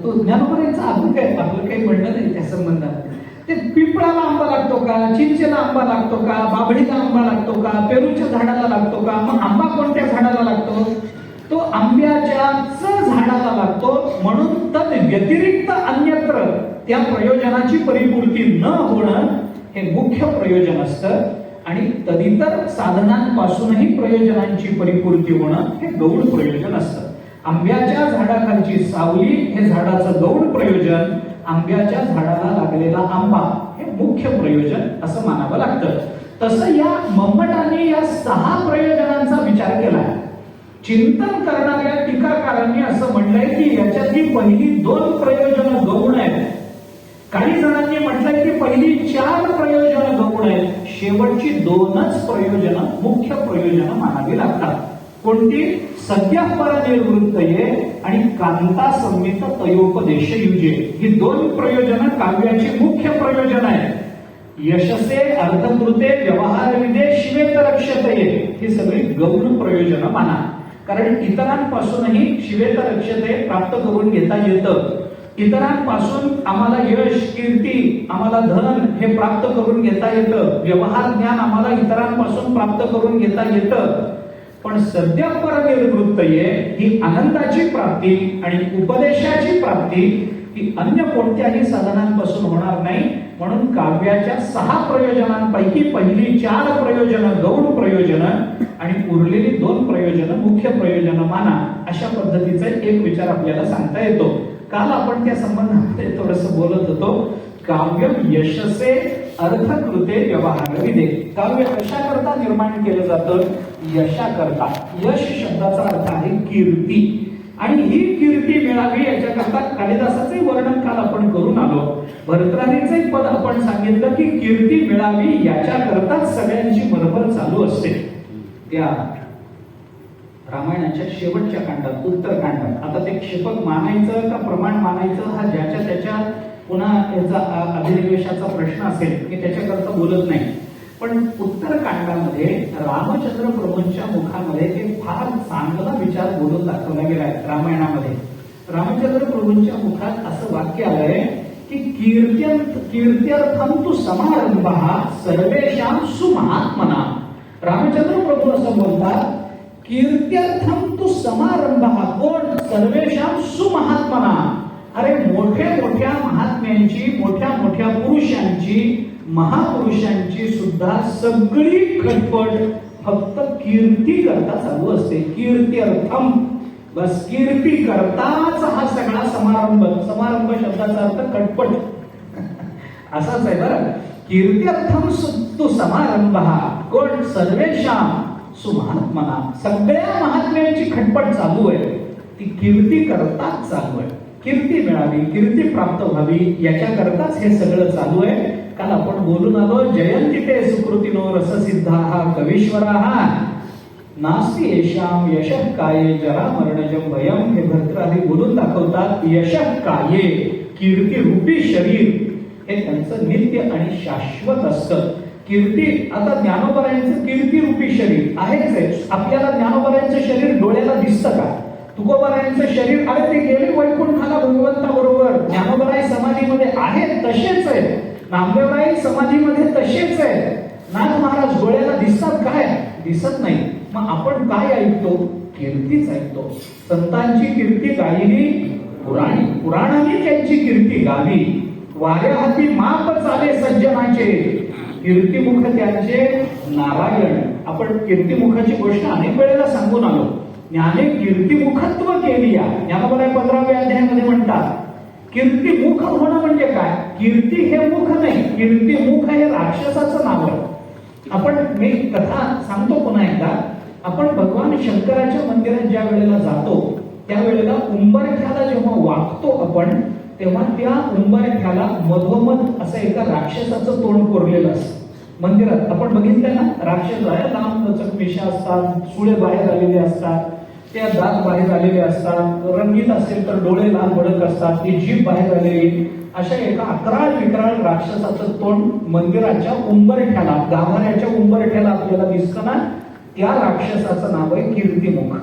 तो ज्ञानोबरायचा अजून काय आपलं काही म्हणणं नाही त्या संबंधात. ते पिंपळाला आंबा लागतो का, चिंचेला आंबा लागतो का, बाभळीला आंबा लागतो का, पेरूच्या झाडाला लागतो का? मग आंबा कोणत्या झाडाला लागतो? तो आंब्याच्याच झाडाला लागतो. म्हणून तद व्यतिरिक्त अन्यत्र त्या प्रयोजनाची परिपूर्ती न होणं हे मुख्य प्रयोजन असतं. आणि तदितर साधनांपासूनही प्रयोजनांची परिपूर्ती होणं हे गौण प्रयोजन असतं. आंब्याच्या झाडाखालची सावली हे झाडाचं गौण प्रयोजन, आंब्याच्या झाडाला लागलेला आंबा हे मुख्य प्रयोजन असं मानावं लागतं. तसं या मम्मटांनी या 6 प्रयोजनांचा विचार केला. चिंतन करणाऱ्या टीकाकारांनी असं म्हटलंय की याच्यातली पहिली 2 प्रयोजन गौण आहेत. काही जणांनी म्हटलंय की पहिली 4 प्रयोजन गौण आहेत, शेवटची 2च प्रयोजन मुख्य प्रयोजन मानावी लागतात. कोणती? सद्य परनिर्वृत्तये आणि कांता संमित तयोपदेश युजे, ही 2 प्रयोजन काव्याची मुख्य प्रयोजन आहे. यशसे अर्थकृते व्यवहारविदे शिवेतरक्षतये, ही सगळी गौण प्रयोजन माना. कारण इतरांपासूनही शिवेतरक्षते प्राप्त करून घेता येतं. इतरांपासून आम्हाला यश, कीर्ती, आम्हाला धन हे प्राप्त करून घेता येतं. व्यवहार ज्ञान आम्हाला इतरांपासून प्राप्त करून घेता येतं. पण सद्य परनिर्वृत्तये ही आनंदाची प्राप्ती आणि उपदेशाची प्राप्ती ही अन्य कोणत्याही साधनांपासून होणार नाही. म्हणून काव्याच्या 6 प्रयोजनांपैकी पहिली 4 प्रयोजन गौण प्रयोजन आणि उरलेली 2 प्रयोजन मुख्य प्रयोजन माना. अशा पद्धतीचा एक विचार आपल्याला सांगता येतो. काल आपण त्या संबंधामध्ये थोडंसं बोलत होतो. काव्य यशसे अर्थकृते व्यवहारविदे, काव्य कशा करता निर्माण केलं जातं? यशा करता. यश शब्दाचा अर्थ आहे कीर्ती, आणि ही कीर्ती मिळावी याच्याकरता कालिदासाचे वर्णन काल आपण करून आलो. भरतराणीचे पद आपण सांगितलं की कीर्ती मिळावी याच्याकरताच सगळ्यांची मरमर चालू असते. त्या रामायणाच्या शेवटच्या कांडात, उत्तरकांडात, आता ते क्षेपक मानायचं का प्रमाण मानायचं हा ज्याच्या त्याच्या पुन्हा याचा अभिनिवेशाचा प्रश्न असेल, मी त्याच्याकरता बोलत नाही. पण उत्तरकांडामध्ये रामचंद्र प्रभूंच्या मुखामध्ये एक फार चांगला विचार बोलून दाखवला गेलाय. रामायणामध्ये रामचंद्र प्रभूंच्या मुखात असं वाक्य आलंय की कीर्त्यर्थम तु समारंभः सर्वेषां सुमहात्मना. रामचंद्र प्रभू असं बोलतात, कीर्त्यर्थम तु समारंभः, कोण? सर्वेषां सुमहात्मना. अरे मोठ्या मोठ्या महात्म्यांची, मोठ्या मोठ्या पुरुषांची, महापुरुषांची सुद्धा सगळी खटपट फक्त कीर्ती करता चालू असते. कीर्त्यर्थम, बस कीर्ती करताच हा सगळा समारंभ. समारंभ शब्दाचा अर्थ खटपट असाच आहे बरं. कीर्त्यर्थम तु समारंभः, कोण? सर्वेषां सुमहात्मना, सगळ्या महात्म्यांची खटपट चालू आहे, ती कीर्ती करताच चालू आहे. कीर्ती मिळावी, कीर्ती प्राप्त व्हावी याच्याकरताच हे सगळं चालू आहे. काल आपण बोलून आलो, जयंती ते सुकृतिनो रससिद्धाः कवीश्वराः नास्ति येषां यशः काये जरा मरणजं भयं. हे भर्तृहरी बोलून दाखवतात. यशः काये, कीर्ती रूपी शरीर हे त्यांचं नित्य आणि शाश्वत असतं. कीर्ती, आता ज्ञानोबरायांचं कीर्ती रूपी शरीर आहेच आहे. आपल्याला ज्ञानोबरायांचं शरीर डोळ्याला दिसतं का? तुकोबरायांचं शरीर, अरे ते गेले वैकुंठाला भगवंताबरोबर. ज्ञानोबराय समाधीमध्ये आहेत तसेच आहे, नामदेवराय समाधीमध्ये तसेच आहे. नाथ महाराज डोळ्याला दिसतात काय? दिसत नाही. मग आपण काय ऐकतो? कीर्तीच ऐकतो. संतांची कीर्ती गायली पुराणी, पुराणाने त्यांची कीर्ती गावी. वाऱ्या हाती माप चाले सज्जनाचे, कीर्तिमुख त्यांचे नारायण. आपण कीर्तिमुखाची गोष्ट अनेक वेळेला सांगून आलो. ज्ञाने कीर्तिमुखत्व केली. ज्ञानोबराय 15व्या अध्यायामध्ये म्हणतात कीर्तिमुख होणं म्हणजे काय? कीर्ती हे मुख नाही, कीर्तिमुख हे राक्षसाचं नाव आहे. मी कथा सांगतो पुन्हा एकदा. आपण भगवान शंकराच्या मंदिरात ज्या वेळेला जातो त्यावेळेला उंबरठ्याला जेव्हा वागतो आपण, तेव्हा त्या उंबरठ्याला मधोमध असं एका राक्षसाचं तोंड कोरलेलं असतं. मंदिरात आपण बघितलं ना, राक्षस आहे, लांब लचक मिशा असतात, सुळे बाहेर आलेले असतात, त्या दात बाहेर आलेले असतात, रंगीत असेल तर डोळे लाल भडक असतात, ती जीभ बाहेर आलेली, अशा एका अकराळ विकराळ राक्षसाचं तोंड मंदिराच्या उंबरठ्याला, गाभाऱ्याच्या उंबरठ्याला आपल्याला दिसतं ना, त्या राक्षसाचं नाव आहे कीर्तिमुख.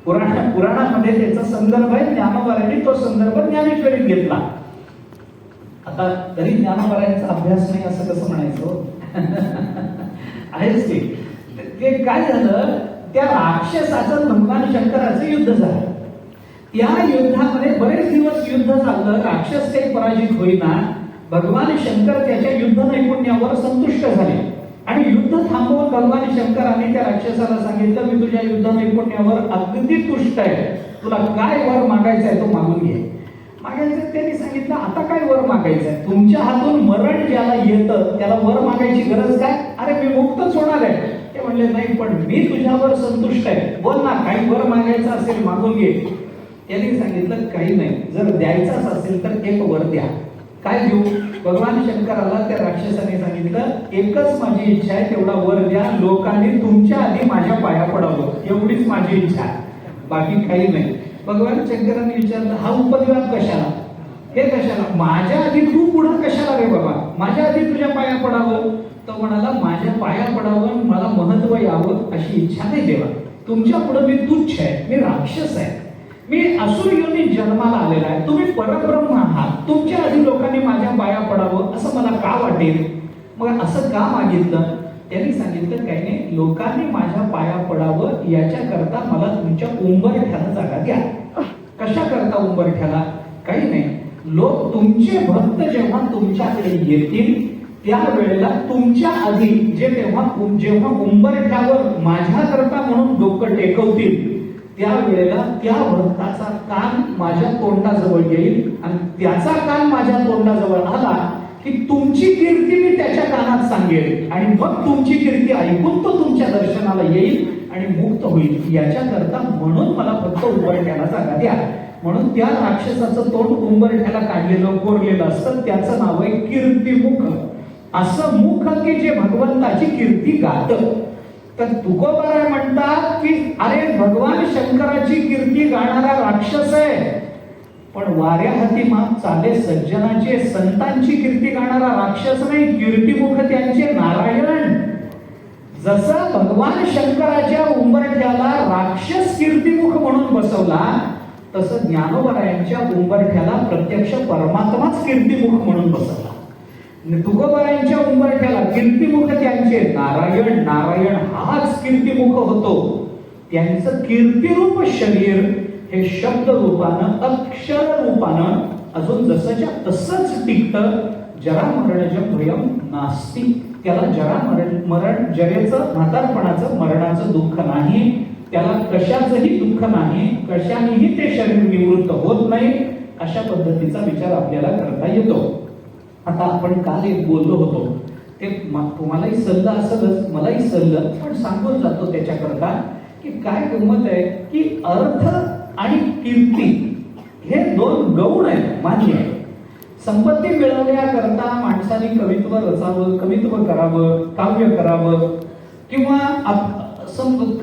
पुराणामध्ये त्याचा संदर्भ आहे. ज्ञानोबरायांनी तो संदर्भ ज्ञानेश्वरीत घेतला. आता तरी ज्ञानोबरायांचा अभ्यास नाही असं कसं म्हणायचं? आहेच ते काय झालं, त्या राक्षसाचं भगवान शंकराचं युद्ध झालं. या युद्धामध्ये बरेच दिवस युद्ध चाललं, राक्षस काही पराजित होईना. भगवान शंकर त्याच्या युद्ध नैपुण्यावर संतुष्ट झाले आणि युद्ध थांबवून भगवान शंकराने त्या राक्षसाला सांगितलं, मी तुझ्या युद्ध नैपुण्यावर अगदी तुष्ट आहे, तुला काय वर मागायचं आहे तो मागून घे. मागायचं त्यांनी सांगितलं, आता काय वर मागायचं आहे? तुमच्या हातून मरण ज्याला येतं त्याला वर मागायची गरज काय? अरे मी मुक्तच होणार आहे. ते म्हणले, नाही पण मी तुझ्यावर संतुष्ट आहे, बोल ना, काही वर मागायचं असेल मागून घे. त्यांनी सांगितलं, काही नाही, जर द्यायचाच असेल तर एक वर द्या. काय देऊ? भगवान शंकराला त्या राक्षसाने सांगितलं, एकच माझी इच्छा आहे, तेवढा वर द्या, लोकांनी तुमच्या आधी माझ्या पाया पडावं, एवढीच माझी इच्छा आहे, बाकी काही नाही. भगवान शंकरांनी विचारलं, हा उपद्व्याप कशाला? हे कशाला? माझ्या आधी तू पुढं कशाला रे बाबा? माझ्या आधी तुझ्या पाया पडावं? तो म्हणाला, माझ्या पाया पडावं, मला महत्व यावं अशी इच्छा नाही देवा. तुमच्या पुढे मी तुच्छ आहे, मी राक्षस आहे, मी असुर योनीत जन्माला आलेला आहे, तुम्ही परब्रह्म आहात, तुमच्या आधी लोकांनी माझ्या पाया पडावं असं मला का वाटेल? मग असं का मागितलं? त्यांनी सांगितलं, काही नाही, लोकांनी माझ्या पाया पडावं याच्या करता मला तुमच्या उंबरठ्याला जागा द्या. कशा करता उंबरठ्याला? काही नाही, लोक तुमचे भक्त जेव्हा तुमच्याकडे येतील त्यावेळेला तुमच्या आधी जेव्हा उंबरठ्यावर माझ्या करता म्हणून डोकं टेकवतील त्यावेळेला त्या भक्ताचा कान माझ्या तोंडाजवळ येईल आणि त्याचा कान माझ्या तोंडाजवळ आला की तुमची कीर्ती मी त्याच्या कानात सांगेल आणि मग तुमची कीर्ती ऐकून तो तुमच्या दर्शनाला येईल आणि मुक्त होईल. याच्या करता म्हणून मला फक्त उंबरठ्याला जागा द्या. म्हणून त्या राक्षसाचं तोंड उंबरठ्याला काढलेलं कोरलेलं असतं, त्याचं नाव आहे कीर्तिमुख. असं मुख की जे भगवंताची कीर्ती गातं. तर तुकोबाराय म्हणतात की अरे भगवान शंकराची कीर्ती गाणारा राक्षस आहे, पण वाऱ्या हाती माप चाले सज्जनाचे, संतांची कीर्ती गाणारा राक्षस नाही, कीर्तिमुख त्यांचे नारायण. जसं भगवान शंकराच्या उंबरठ्याला राक्षस कीर्तिमुख म्हणून बसवला, तसं ज्ञानोबरायांच्या उंबरठ्याला प्रत्यक्ष परमात्माच कीर्तिमुख म्हणून बसवला. तुकोबारायांच्या उंबरठ्याला कीर्तिमुख त्यांचे नारायण. नारायण हाच कीर्तिमुख होतो. त्यांचं कीर्तिरूप शरीर हे शब्द रूपानं, अक्षर रूपानं अजून जसंच्या तसंच टिकतं. जरा मरणजम भयम नास्ति. त्याला जरा मरण जरेचं, म्हातारपणाचं, मरणाचं दुःख नाही, त्याला कशाचंही दुःख नाही, कशानेही ते शरीर निवृत्त होत नाही. अशा पद्धतीचा विचार आपल्याला करता येतो. आता आपण काल एक बोललो होतो, ते तुम्हालाही सल्लं असलच, मलाही सल्लं, पण सांगून जातो त्याच्याकरता की काय गंमत आहे की अर्थ आणि कीर्ती हे दोन गौण आहेत, मान्य आहे. संपत्ती मिळवण्याकरता माणसाने कवित्व रचावं, कवित्व करावं, काव्य करावं किंवा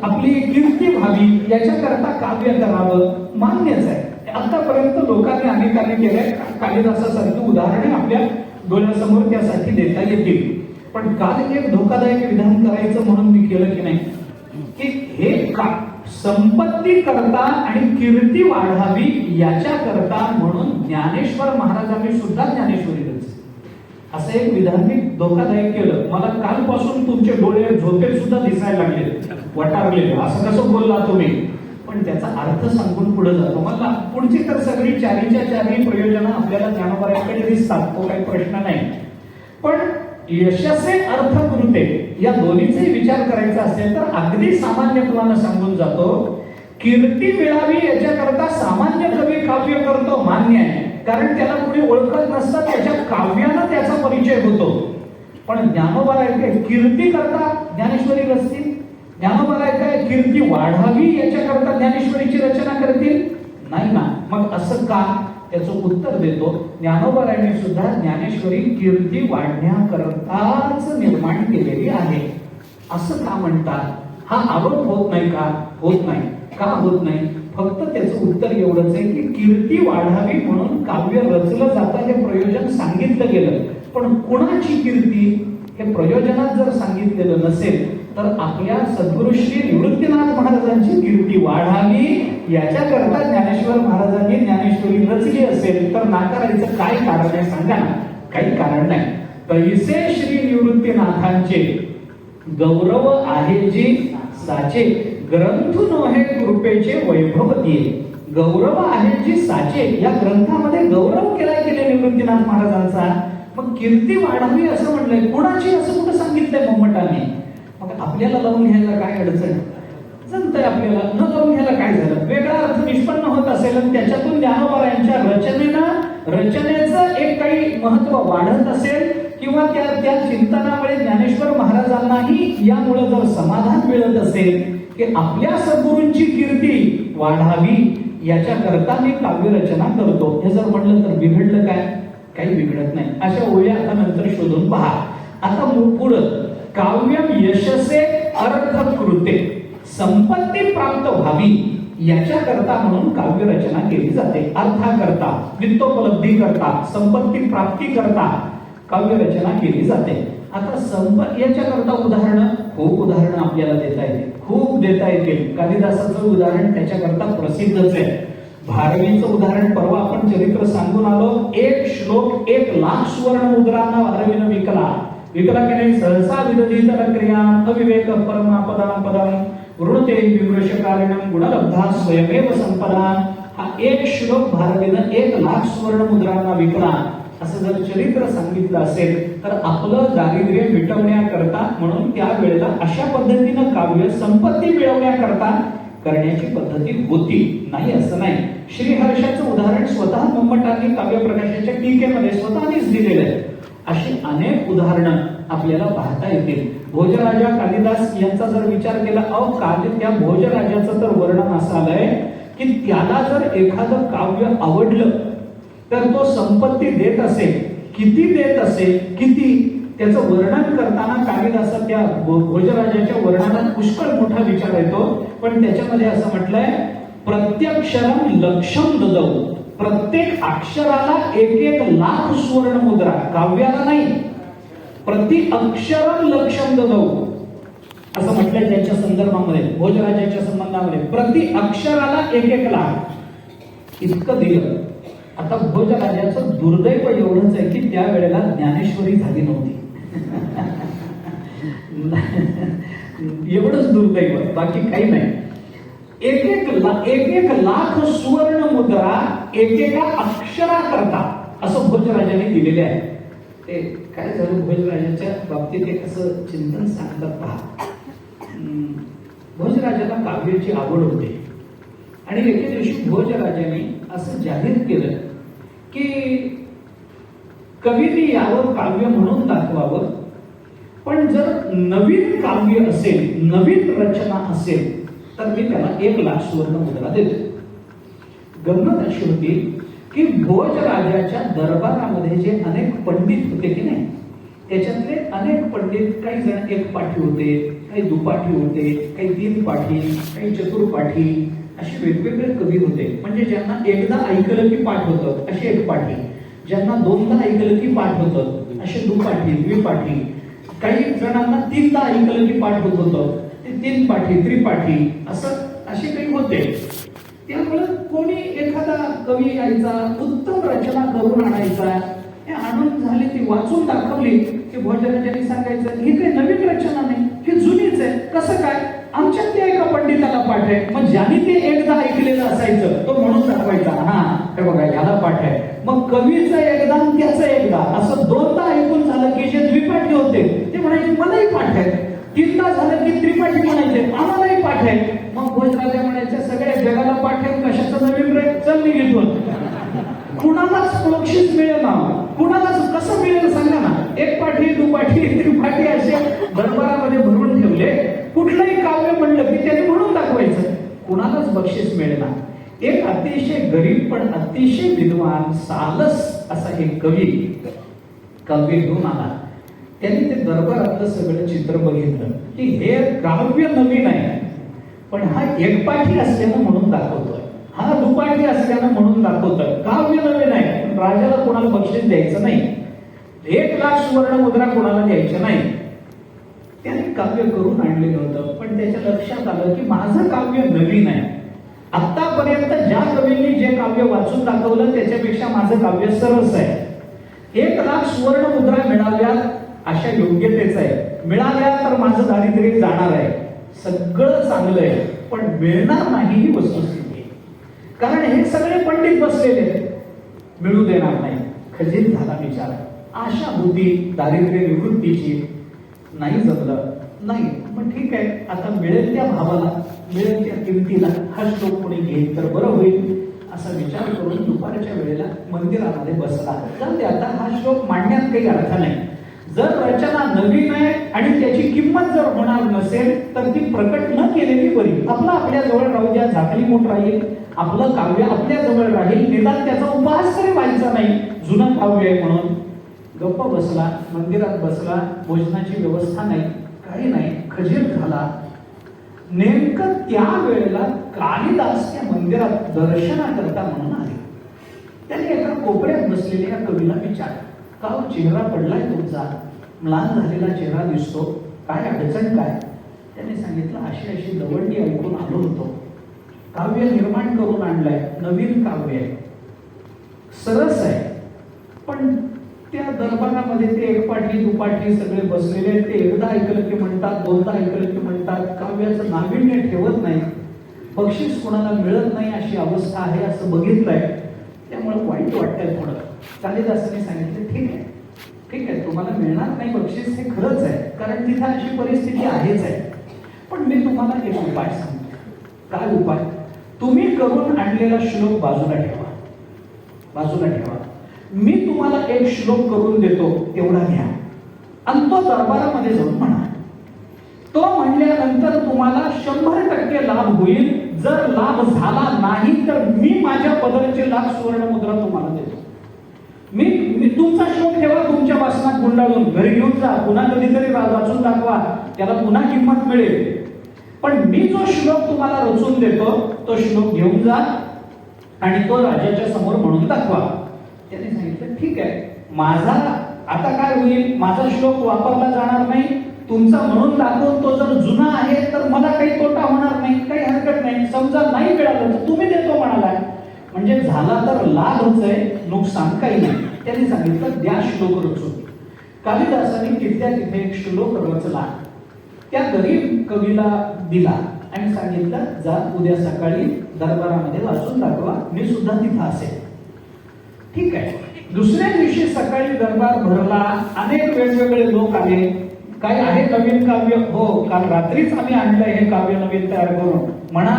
आपली कीर्ती व्हावी याच्याकरता काव्य करावं, मान्यच आहे. आतापर्यंत लोकांनी अनेकांनी केलंय. कालिदासासारखी उदाहरणे आपल्या डोळ्यासमोर त्यासाठी देता येतील. पण काल एक धोकादायक विधान करायचं म्हणून मी केलं की नाही, की हे का संपत्ती करता आणि कीर्ती वाढावी याच्या करता म्हणून ज्ञानेश्वर महाराजांनी सुद्धा ज्ञानेश्वरी रचली. असं एक विधान मी धोकादायक केलं. मला कालपासून तुमचे डोळे झोपेत सुद्धा दिसायला लागले, वटारलेले. असं कसं बोलला तुम्ही? पण त्याचा अर्थ सांगून पुढे जातो. मला पुढची तर सगळी चारीच्या चारी प्रयोजनं आपल्याला ज्ञानोबाऱ्यांकडे दिसतात, तो काही प्रश्न नाही. पण यशसे अर्थ कृते या दोन्हीचाही विचार करायचा असेल तर अगदी सामान्यत्वानं सांगून जातो. कीर्ती मिळावी याच्याकरता सामान्य कवी काव्य करतो, मान्य आहे, कारण त्याला कुणी ओळखत नसतं, त्याच्या काव्यानं त्याचा परिचय होतो. पण ज्ञानोबा काय कीर्ती करता ज्ञानेश्वरी रचतील? ज्ञानोबा काय कीर्ती वाढावी याच्याकरता ज्ञानेश्वरीची रचना करतील? नाही ना. मग असं का? त्याचं उत्तर देतो. ज्ञानोबारायांनी सुद्धा ज्ञानेश्वरी कीर्ती वाढण्याकरताच निर्माण केलेली आहे. असं का म्हणतात? हा आरोप होत नाही का? होत नाही. का होत नाही? फक्त त्याचं उत्तर एवढंच आहे की कीर्ती वाढावी म्हणून काव्य रचलं जातं, हे प्रयोजन सांगितलं गेलं. पण कुणाची कीर्ती हे प्रयोजनात जर सांगितलेलं नसेल तर आपल्या सद्गुरु श्री निवृत्तीनाथ महाराजांची कीर्ती वाढावी याच्याकरता ज्ञानेश्वर महाराजांनी ज्ञानेश्वरी रचली असेल तर नाकारायचं काय कारण आहे? सांगा ना. काही कारण नाही. तैसे श्री निवृत्तीनाथांचे गौरव आहे जी साचे, ग्रंथ नोहे कृपेचे वैभव दिये. गौरव आहे जी साचे, या ग्रंथामध्ये गौरव केलाय गेले निवृत्तीनाथ महाराजांचा. मग कीर्ती वाढावी असं म्हणलंय, कुणाची असं कुठं सांगितलंय मम्मटांनी? मग आपल्याला लावून घ्यायला काय अडचण? जमतंय आपल्याला, न लावून घ्यायला काय झालं? वेगळा अर्थ निष्पन्न होत असेल आणि त्याच्यातून ज्ञानोबारायांच्या रचनेचं एक काही महत्व वाढत असेल किंवा त्या चिंतनामुळे ज्ञानेश्वर महाराजांनाही यामुळे जर समाधान मिळत असेल की आपल्या सद्गुरूंची कीर्ती वाढावी याच्याकरता मी काव्यरचना करतो, हे जर म्हणलं तर बिघडलं काय? काही बिघडत नाही. अशा ओळ्या आता नंतर शोधून पहा. आता पुढं काव्यम यशसे अर्थ कृते, संपत्ती प्राप्त व्हावी याच्याकरता म्हणून काव्य रचना केली जाते. अर्थाकरता, वित्तोपलब्धी करता, संपत्ती प्राप्ती करता काव्य रचना केली जाते. आता याच्याकरता खूप उदाहरणं आपल्याला देता येतील, खूप देता येतील. कालिदासाचं उदाहरण त्याच्याकरता प्रसिद्धच आहे. भारवीचं उदाहरण परवा आपण चरित्र सांगून आलो. एक श्लोक 1,00,000 सुवर्ण मुद्रांना भारवीनं विकला की नाही? सहसा विदधित क्रिया अविवेक परमापदां पदं ऋणते विवृषकारिणं गुणलब्धा स्वयमेव संपदा. हा एक श्लोक भारवीनं 1,00,000 सुवर्ण मुद्रांना विकला असं जर चरित्र सांगितलं असेल तर आपलं दारिद्र्य मिटवण्याकरता म्हणून त्यावेळेला अशा पद्धतीनं काव्य संपत्ती मिळवण्याकरता करण्याची पद्धती होती, नाही असं नाही. श्रीहर्षाचं उदाहरण स्वतः मम्मटांनी काव्य प्रकाशाच्या टीकेमध्ये स्वतःनेच दिलेलं आहे. अशी अनेक उदाहरणं आपल्याला पाहता येतील. भोजराजा कालिदास यांचा जर विचार केला, त्या भोजराजाचं तर वर्णन असं आलंय की त्याला जर एखादं काव्य आवडलं तर तो संपत्ती देत असेल. किती देत असेल, किती, त्याचं वर्णन करताना कालिदासा त्या भोजराजाच्या वर्णनात पुष्कळ मोठा विचार येतो. पण त्याच्यामध्ये असं म्हटलंय, प्रत्यक्षरम लक्षम ददौ, प्रत्येक अक्षराला 1,00,000 सुवर्ण मुद्रा, काव्याला नाही, प्रति अक्षरम लक्षम ददौ असं म्हटलंय त्यांच्या संदर्भामध्ये, भोजराजाच्या संबंधामध्ये. प्रति अक्षराला 1,00,000 इतकं दिलं. आता भोजराजाचं दुर्दैव एवढंच आहे की त्यावेळेला ज्ञानेश्वरी झाली नव्हती. एवढंच दुर्दैव, बाकी काही नाही. 1,00,000 सुवर्ण मुद्रा एकेका अक्षरा करता असं भोजराजाने दिलेले आहे. ते काय झालं भोजराजाच्या बाबतीत एक असं चिंतन सांगतात पहा. भोजराजाला काव्याची आवड होती आणि एके दिवशी भोजराजाने असं जाहीर केलं की कवीने यावर काव्य म्हणून दाखवावं, पण जर नवीन काव्य असेल, नवीन रचना असेल तर मी त्याला 1,00,000 सुवर्ण मुद्रा देतो. गंमत अशी होती की भोजराजाच्या दरबारामध्ये जे अनेक पंडित होते की नाही, त्याच्यातले अनेक पंडित, काही जण एक पाठी होते, काही दुपाठी होते, काही 3 पाठी, काही चतुर्पाठी, असे वेगवेगळे कवी होते. म्हणजे ज्यांना एकदा ऐकलं की पाठ होतं अशी एक पाठी. ज्यांना दोनदा ऐकलं की पाठ होतं, असे दुपाठी द्विपाठी, काही जणांना तीनदा ऐकलं की पाठ होत होतं, ते तीन पाठी त्रिपाठी असं असे काही होते. त्यामुळे कोणी एखादा कवी यायचा, उत्तम रचना करून आणायचा, हे आणून झाली ती वाचून दाखवली की भोजराजांनी सांगायचं ही काही नवीन रचना नाही, ही जुनीच आहे. कसं काय? आमच्यात त्या एका पंडिताला पाठ आहे. मग ज्याने ते एकदा ऐकलेलं असायचं तो म्हणून दाखवायचा, हा हे बघा याला पाठ आहे. मग कवीचं एकदा आणि त्याचं एकदा असं दोनदा ऐकून झालं की जे द्विपाठी होते ते म्हणायचे मलाही पाठ आहे. तीनदा झालं की त्रिपाठी म्हणायचे आम्हालाही पाठ आहे. मग भोजराजा म्हणायचे सगळ्या जगाला पाठ आहे, कशाचं नवीन रे, चल मी घेतो. कुणालाच बक्षीस मिळेल ना, कुणालाच कसं मिळेल सांगा ना. एक पाठी दुपाठी त्रिपाठी असे दरबारामध्ये भरून ठेवले. कुठलंही काव्य म्हणलं की त्याने म्हणून दाखवायचं, कुणालाच बक्षीस मिळेना. एक अतिशय गरीब पण अतिशय विद्वान सालस असा एक कवी काव्य घेऊन आला. त्यांनी ते दरबारातलं सगळं चित्र बघितलं की हे काव्य नवीन आहे, पण हा एकपाठी असल्यानं म्हणून दाखवतोय, हा दुपाठी असल्यानं म्हणून दाखवतोय. काव्य नवीन आहे पण राजाला कोणाला बक्षीस द्यायचं नाही, 1,00,000 सुवर्ण मुद्रा कोणाला द्यायच्या नाही. त्याने काव्य करून आणलेलं होतं, पण त्याच्या लक्षात आलं की माझं काव्य नवीन आहे. आतापर्यंत ज्या कवींनी जे काव्य वाचून दाखवलं त्याच्यापेक्षा माझं काव्य सरस आहे. 1,00,000 सुवर्ण मुद्रा मिळाव्यात अशा योग्यतेच आहे, मिळाल्या तर माझं दारिद्र्य जाणार आहे. सगळं चांगलं आहे पण मिळणार नाही ही वस्तुस्थिती आहे. कारण हे सगळे पंडित बसलेले मिळू देणार नाही. खजिन झाला विचार, आशा होती दारिद्र्य निवृत्तीची, नाही जमलं. नाही मग ठीक आहे, आता मिळेल त्या भावाला, मिळेल त्या किमतीला हा श्लोक कोणी घेईल तर बरं होईल असा विचार करून दुपारच्या वेळेला मंदिरामध्ये बसला. तर आता हा श्लोक मांडण्यात काही अर्थ नाही. जर रचना नवीन आहे आणि त्याची किंमत जर होणार नसेल तर ती प्रकट न केलेली बरी. आपलं आपल्या जवळ राहू द्या, झाकली मूठ राहील, आपलं काव्य आपल्या जवळ राहील, निदान त्याचा उपहास तरी व्हायचा नाही. जुनं काव्य आहे म्हणून गप्प बसला, मंदिरात बसला. भोजनाची व्यवस्था नाही, काही नाही, खजीर झाला. नेमकं त्या वेळेला कालिदास त्या मंदिरात दर्शनाकरता म्हणून आले. त्याने एका कोपऱ्यात बसलेल्या कवीला विचार, का चेहरा पडलाय तुमचा, म्लान झालेला चेहरा दिसतो, काय अडचण काय? त्याने सांगितलं अशी अशी दवंडी ऐकून आलो होतो, काव्य निर्माण करून आणलंय, नवीन काव्य आहे, सरस आहे, पण त्या दरबारामध्ये ते एकपाठी दुपाठी सगळे बसलेले, ते एकदा ऐकलं की म्हणतात, दोनदा ऐकलं की म्हणतात, काव्याचं नाविन्य ठेवत नाही, बक्षीस कोणाला मिळत नाही अशी अवस्था आहे असं बघितलंय. त्यामुळे वाईट वाटतंय थोडं. कालिदासाने सांगितलं ठीक आहे, ठीक आहे, तुम्हाला मिळणार नाही बक्षीस हे खरंच आहे, कारण तिथं अशी परिस्थिती आहेच आहे. पण मी तुम्हाला एक उपाय सांगतो. काय उपाय? तुम्ही करून आणलेला श्लोक बाजूला ठेवा, बाजूला ठेवा. मी तुम्हाला एक श्लोक करून देतो, तेवढा घ्या आणि तो दरबारामध्ये जाऊन म्हणा. तो म्हणल्यानंतर तुम्हाला 100% लाभ होईल. जर लाभ झाला नाही तर मी माझ्या पदरचे 1,00,000 सुवर्ण मुद्रा तुम्हाला देतो. मी तुमचा श्लोक ठेवा तुमच्या वासनात गुंडाळून घरी घेऊन जा, पुन्हा कधीतरी वाचून दाखवा, त्याला पुन्हा किंमत मिळेल. पण मी जो श्लोक तुम्हाला रचून देतो तो श्लोक घेऊन जा आणि तो राजाच्या समोर म्हणून दाखवा. त्याने सांगितलं ठीक आहे, माझा आता काय होईल, माझा श्लोक वापरला जाणार नाही, तुमचा म्हणून दाखवून तो जर जुना आहे तर मला काही तोटा होणार नाही, काही हरकत नाही. समजा नाही मिळालं तर तुम्ही देतो म्हणाला, म्हणजे झाला तर लाभच आहे, नुकसान काही नाही. त्यांनी सांगितलं द्या श्लोक रचून. कालिदासाने तिथल्या तिथे एक श्लोक रचला, त्या गरीब कवीला दिला आणि सांगितलं जा उद्या सकाळी दरबारामध्ये वाचून दाखवा, मी सुद्धा तिथं असेल. ठीक आहे. दुसऱ्या दिवशी सकाळी दरबार भरला, अनेक वेगवेगळे लोक आले. काय आहे नवीन काव्य? हो, काल रात्रीच आम्ही आणलंय हे काव्य नवीन तयार करून. म्हणा.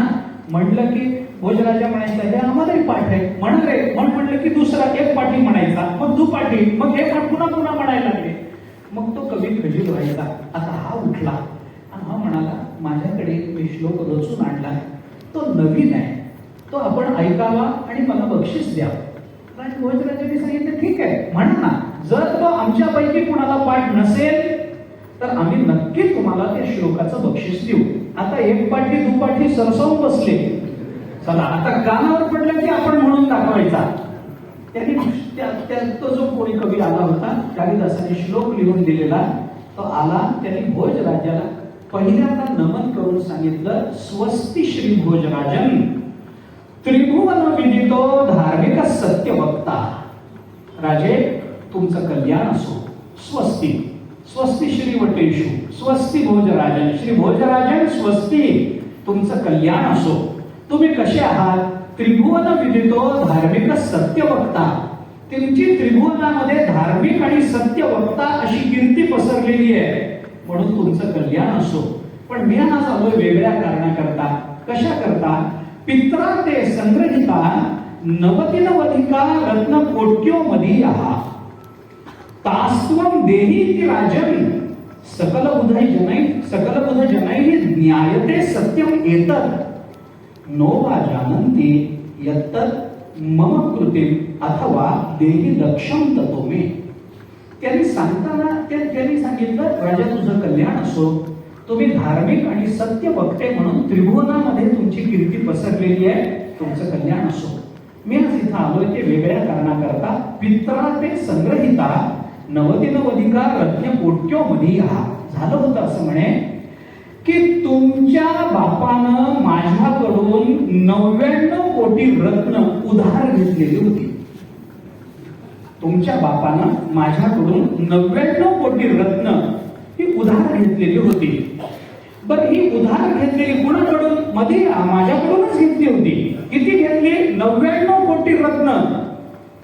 म्हणलं की भोजराजा म्हणायचा हे आम्हालाही पाठ आहे. म्हणा रे. म्हणलं की दुसरा एक पाठी म्हणायचा, मग दुपाठी, मग हे पाठ पुन्हा पुन्हा म्हणायला लागले. मग तो कवी खजील व्हायचा. आता हा उठला आणि हा म्हणाला माझ्याकडे मी श्लोक रचून आणला, तो नवीन आहे, तो आपण ऐकावा आणि मला बक्षीस द्यावं. भोजराजांनी सांगितलं ठीक आहे, म्हणा ना. जर तो आमच्यापैकी कुणाला पाठ नसेल तर आम्ही नक्की तुम्हाला त्या श्लोकाचं बक्षीस देऊ. आता एक पाठी दुपाठी सरसवून बसले. चला आता कानावर पडलं की आपण म्हणून दाखवायचा. तो जो कोणी कवी आला होता कालिदासाने श्लोक लिहून दिलेला तो आला, त्यांनी भोजराजाला पहिल्यांदा नमन करून सांगितलं, स्वस्ति श्री भोजराजन, त्रिभुवन विदितो धार्मिक सत्यवक्ता. राजे तुमचं कल्याण असो. स्वस्ति स्वस्ति श्री वटेषु, स्वस्ति भोजराजन, श्री भोजराजन स्वस्ति, तुमचं कल्याण असो. तुम्ही कसे आहात? त्रिभुवन विदितो धार्मिक सत्यवक्ता, तुमची त्रिभुवनामध्ये धार्मिक आणि सत्यवक्ता अशी कीर्ती पसरलेली आहे, म्हणून तुमचं कल्याण असो. पण मी आज आलोय वेगळ्या कारणाकरता. कशा करता? पित्रा ते संग्रहिता नवतिनवधिका रत्न कोट्यो मदीयः तास्त्वं देहि इति राजन् सकल बुध जनैः ज्ञायते सत्यम एतत् नो वा जानन्ति यत्तत् मम कृतिम अथवा देहि लक्ष्यम ततो मे. त्यांनी सांगितलं, राजा तुझं कल्याण असो. तुम्ही धार्मिक आणि सत्य वक्ते म्हणून त्रिभुवनामध्ये तुमची कीर्ती पसरलेली आहे, तुमचं कल्याण असो. मी आज इथं आलोय ते वेगळ्या कारणाकरता. पित्रा ते संग्रहिता नवतिनवधिका रत्न कोट्यो मदीयः. झालं होतं असं म्हणे की तुमच्या बापानं माझ्याकडून 99 कोटी रत्न उधार घेतलेली होती. तुमच्या बापानं माझ्याकडून 99 कोटी रत्न ही उधार घेतलेली होती. बरं, ही उधार घेतलेली कुणाकडून? मध्ये माझ्याकडूनच घेतली होती. किती घेतली? 99 कोटी रत्न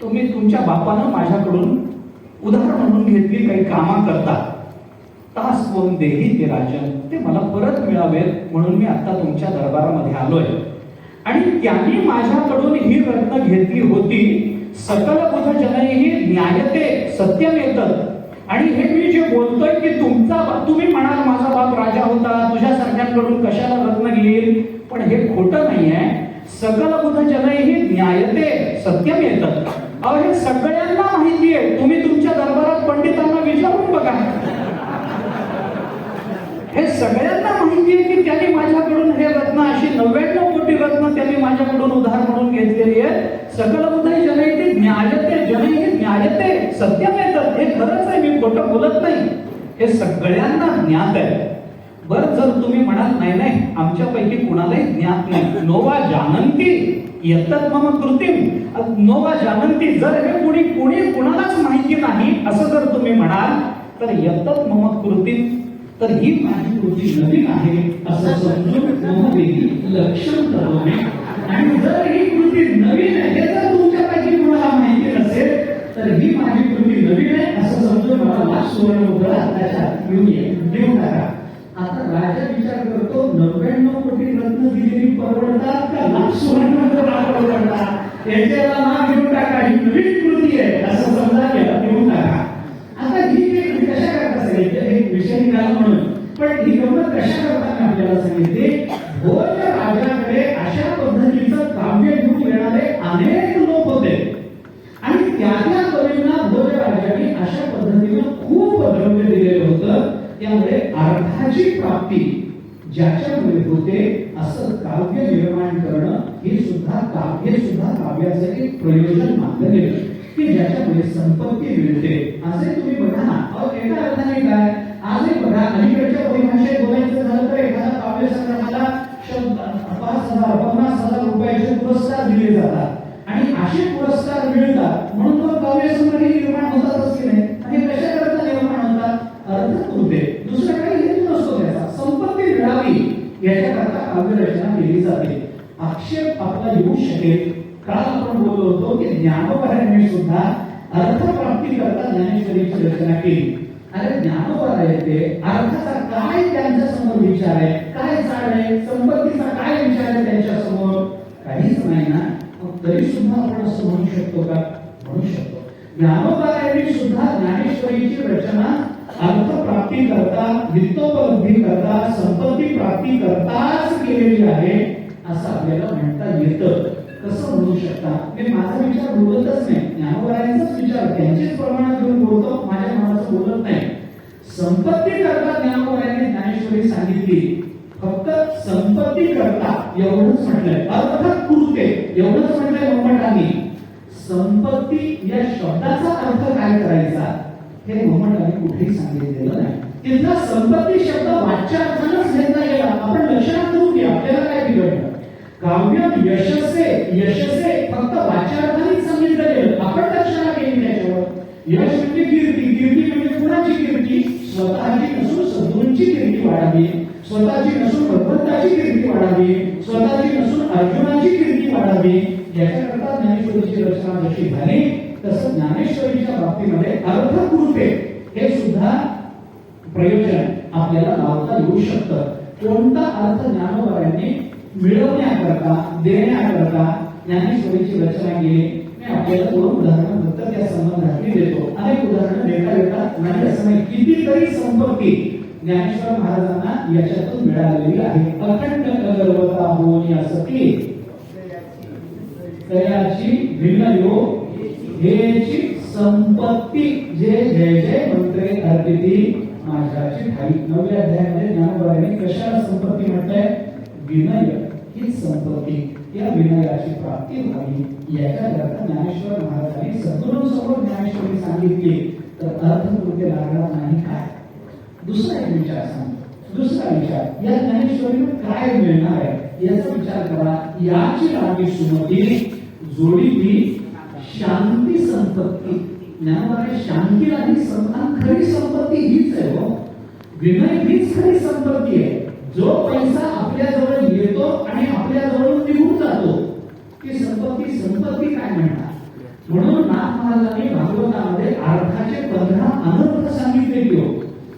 तुम्ही तुमच्या बापानं माझ्याकडून उधार म्हणून घेतली काही कामा करता. तास कोण देही ते राजन, ते मला परत मिळावेत म्हणून मी आता तुमच्या दरबारामध्ये आलोय. आणि त्यांनी माझ्याकडून ही रत्न घेतली होती. सकल बुध जनैः ज्ञायते सत्यम एतत्. आणि हे मी जे बोलतोय की तुम्ही म्हणाल माझा बाप राजा होता, तुझ्यासारख्यांकडून कशाला रत्न घेईल, पण हे खोटं नाहीये. सकल बुध जनैः ज्ञायते सत्यम एतत्. अहो, हे सगळ्यांना माहिती आहे. तुम्ही तुमच्या दरबारात पंडितांना विचारून बघा. हे सगळ्यांना माहिती आहे की त्यांनी माझ्याकडून हे रत्न, अशी 99 कोटी रत्न त्यांनी माझ्याकडून उधार म्हणून घेतलेली आहे. सकल बुध जनैः ज्ञायते सत्यम एतत्. हे खरंच आहे, मी खोटं बोलत नाही. हे सगळ्यांना ज्ञात आहे. बरं, जर तुम्ही म्हणाल नाही आमच्यापैकी कुणालाही ज्ञात नाही, नोवा जानन्ति यत्तत् मम कृतिम, नोवा जानन्ति, जर हे कुणी कुणालाच माहिती नाही असं जर तुम्ही म्हणाल तर यत्तत् मम कृतिम, तर ही माझी कृती नवीन आहे असं समजून मम देहि लक्ष्यम ततो मे. आणि जर ही कृती नवीन आहे हे जर तुमच्यापैकी कुणाला माहिती नसेल तर ही माझी कृती नवीन आहे असं समजून मला लाख सुवर्ण मुद्रा देऊन टाका. आता राजा विचार करतो, 99 कोटी रत्न दिलेली परवडतात का लाख सुवर्ण मुद्रा परवडतात? याच्याला नाव देऊन टाका, ही नवीन कृती आहे असं समजा देऊन टाका. आता ही कशा करता सांगितलं, एक विषय निघाला म्हणून. पण ही गंमत कशा करता आपल्याला सांगितले, भोज राजाकडे अशा पद्धतीचं काव्य घेऊन येणारे अनेक लोक होते. आणि त्या कवींना भोज राजाने अशा पद्धतीनं खूप द्रव्य दिलेलं होतं. त्यामुळे अर्थाची प्राप्ती ज्याच्यामुळे होते असं काव्य निर्माण करणं हे सुद्धा काव्याचं एक प्रयोजन मानलं गेलं की ज्याच्यामुळे संपत्ती मिळते. असे तुम्ही बघा ना, एका अर्थाने काय, आजही बघा अलीकडच्या परिभाषेत बोलायचं झालं तर एखादा काव्य संग्रहाला 5,000 50,000 रुपयाचे पुरस्कार दिले जातात. आणि असे पुरस्कार मिळतात म्हणून तो काव्य संग्रह निर्माण होतातच की नाही. आणि कशा करता निर्माण होतात? अर्थ होते, दुसरा काही हेतू नसतो त्याचा. संपत्ती मिळावी याच्याकरता काव्यरचना केली जाते. आक्षेप आपला येऊ शकेल, काल आपण बोललो होतो की ज्ञानोबांनी सुद्धा अर्थप्राप्ती करता ज्ञानेश्वरीची रचना केली. अरे ज्ञानोबा येते, अर्थाचा काय त्यांच्या समोर विचार आहे, काय चाल आहे, संपत्तीचा काय विचार आहे त्यांच्या समोर? काहीच नाही ना. तरी सुद्धा आपण असं म्हणू शकतो का? म्हणू शकतो. ज्ञानोबांनी सुद्धा ज्ञानेश्वरीची रचना अर्थप्राप्ती करता, वित्तोपलब्धी करता, संपत्ती प्राप्ती करताच केलेली आहे असं आपल्याला म्हणता येतं. कसं म्हणू शकता? मी माझा विचार बोलतच नाही, ज्ञानोबांचाच विचार त्यांचेच प्रमाणात घेऊन बोलतो, माझ्या मनाचं बोलत नाही. संपत्ती करता ज्ञानोबांनी ज्ञानेश्वरी सांगितली, फक्त संपत्ती करता एवढंच म्हटलंय. अर्थ कृते एवढंच म्हटलंय मम्मटांनी. संपत्ती या शब्दाचा अर्थ काय करायचा हे मोहम्मदांनी कुठेही सांगितलेलं नाही. तिथला संपत्ती शब्द वाच्यार्थानच घेतला गेला. आपण लक्षात ठेवू की आपल्याला काय बिघडलं. काव्यात यशसे यशसे फक्त वाच्यार्थानेच सांगितलं गेलं. आपण लक्षात केली त्याच्यावर. यश म्हणजे कीर्ती, कीर्ती म्हणजे कुणाची कीर्ती, स्वतःची नसून सद्गुरूंची कीर्ती वाढावी, स्वतःची नसून भगवंताची कीर्ती वाढावी, स्वतःची नसून अर्जुनाची कीर्ती वाढावी. याच्याकरता ज्ञानेश्वरीची रचना जशी झाली तसं ज्ञानेश्वरीच्या बाबतीमध्ये अर्थकृते हे सुद्धा प्रयोजन आपल्याला लावता येऊ शकतं. कोणता अर्थ ज्ञानोबांनी मिळवण्याकरता देण्याकरता ज्ञानेश्वरीची रचना केली. मी आपल्याला दोन उदाहरणं फक्त त्या संबंधातली देतो. अनेक उदाहरणं देता येतात नाही असं नाही. कितीतरी संपत्ती ज्ञानेश्वर महाराजांना याच्यातून मिळालेली आहे. अखंड गर्वता होऊन असती तयाची भिन्न योग हेची संपत्ती जे जय जय मंत्रे अर्पिती माझ्याची ठाई. 9व्या अध्यायामध्ये ज्ञानोबांनी कशाला संपत्ती म्हटलंय. विनय ही संपत्ती. या विनयाची प्राप्ती व्हावी याच्याकरता ज्ञानेश्वर महाराजांनी सद्गुरूंसमोर ज्ञानेश्वरी सांगितली तर अर्थकृत्य लागणार नाही. काय दुसरा एक विचार सांगतो. दुसरा विचार या ज्ञानेश्वरीवर काय मिळणार आहे याचा विचार करा. याची लागी सुमती जोडी ती शांती संपत्ती. ज्ञानोबाने शांती आणि खरी संपत्ती हीच आहे. हो विनय हीच खरी संपत्ती आहे. जो पैसा आपल्या जवळ येतो आणि आपल्या जवळून निघून जातो ती संपत्ती संपत्ती काय म्हणतात. म्हणून नाथ महाराजांनी भागवतामध्ये अर्थाचे 15 अनर्थ सांगितले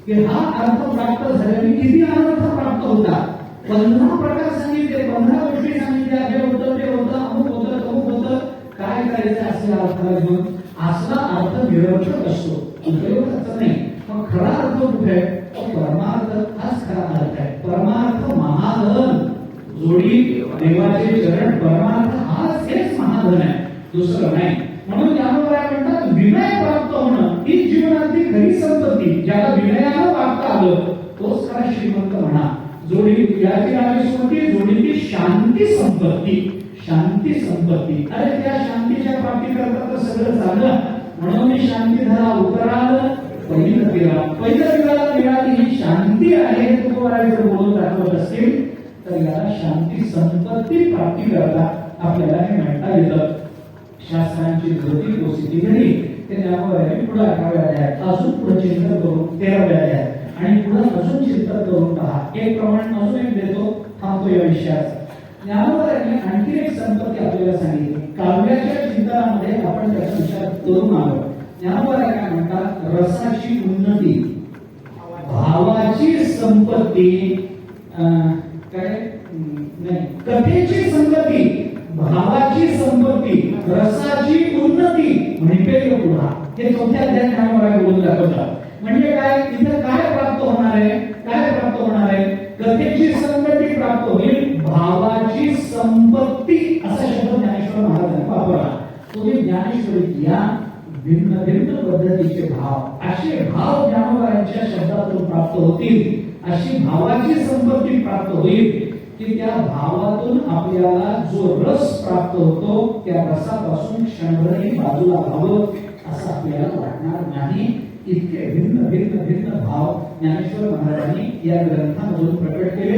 की हा अर्थ प्राप्त झाल्याने किती अनर्थ प्राप्त होतात. 15 प्रकार सांगितले. 15 गोष्टी सांगितल्या. हे होतं ते होतं अमुक होतं तमुक होतं. काय करायचं असल्या अर्थाला घेऊन. असला अर्थ निरर्थक असतो. उपयोगाचा नाही. पण खरा अर्थ कुठे आहे. परमार्थ हाच खरा अर्थ आहे. परमार्थ महाधन जोडी देवाचे चरण. परमार्थ हाच हेच महाधन आहे दुसरं नाही. म्हणून ज्ञानोबा म्हणतात विनय प्राप्त होणं ही जीवनातली खरी संपत्ती. ज्याला विनयानं वागता आलं तोच खरा श्रीमंत म्हणा. जोडी याची लागी सुमती जोडी ती शांती संपत्ती. शांती संपत्ती. अरे त्या शांतीच्या प्राप्ती करता तर सगळं झालं. म्हणून मी शांती धरा उतराल पहिलं विराला मिळाली ही शांती आहे. तुकोबारायचं बोलून दाखवत असतील तर याला शांती संपत्ती प्राप्ती करता आपल्याला हे म्हणता येतं. शास्त्रांची धोती पोसिती घडी ते ज्ञानोबांनी पुढे 18व्या अध्यायात अजून पुढे चिंतन करून 13व्या अध्यायात आणि पुढे अजून चिंतन करून पहा. एक प्रमाण अजून एक देतो थांबतो या विषयाचा. ज्ञानोबांनी आणखी एक संपत्ती आपल्याला सांगितली. काव्याच्या चिंतनामध्ये आपण त्याचा विचार करून आलो. ज्ञानोबा काय म्हणतात रसाची उन्नती भावाची संपत्ती काय नाही कथेची संगती भावाची संपत्ती रसाची उन्नती म्हणजे पुढा. हे चौथ्या अध्यायात ज्ञानोबा बोलून दाखवतात. म्हणजे काय इथं काय प्राप्त होणार आहे. काय प्राप्त होणार आहे. कथेची संगती प्राप्त होईल. भावाची संपत्ती असा शब्द ज्ञानेश्वर महाराजांनी वापरला. तुम्ही ज्ञानेश्वरीत या भिन्न भिन्न पद्धतीचे भाव असे भाव ज्ञानोबांच्या शब्दातून प्राप्त होतील. अशी भावाची संपत्ती प्राप्त होईल की त्या भावातून आपल्याला जो रस प्राप्त होतो त्या रसापासून क्षणभरही बाजूला व्हावं असं आपल्याला वाटणार नाही. इतके भिन्न भिन्न भिन्न भाव ज्ञानेश्वर महाराजांनी या ग्रंथामधून प्रकट केले.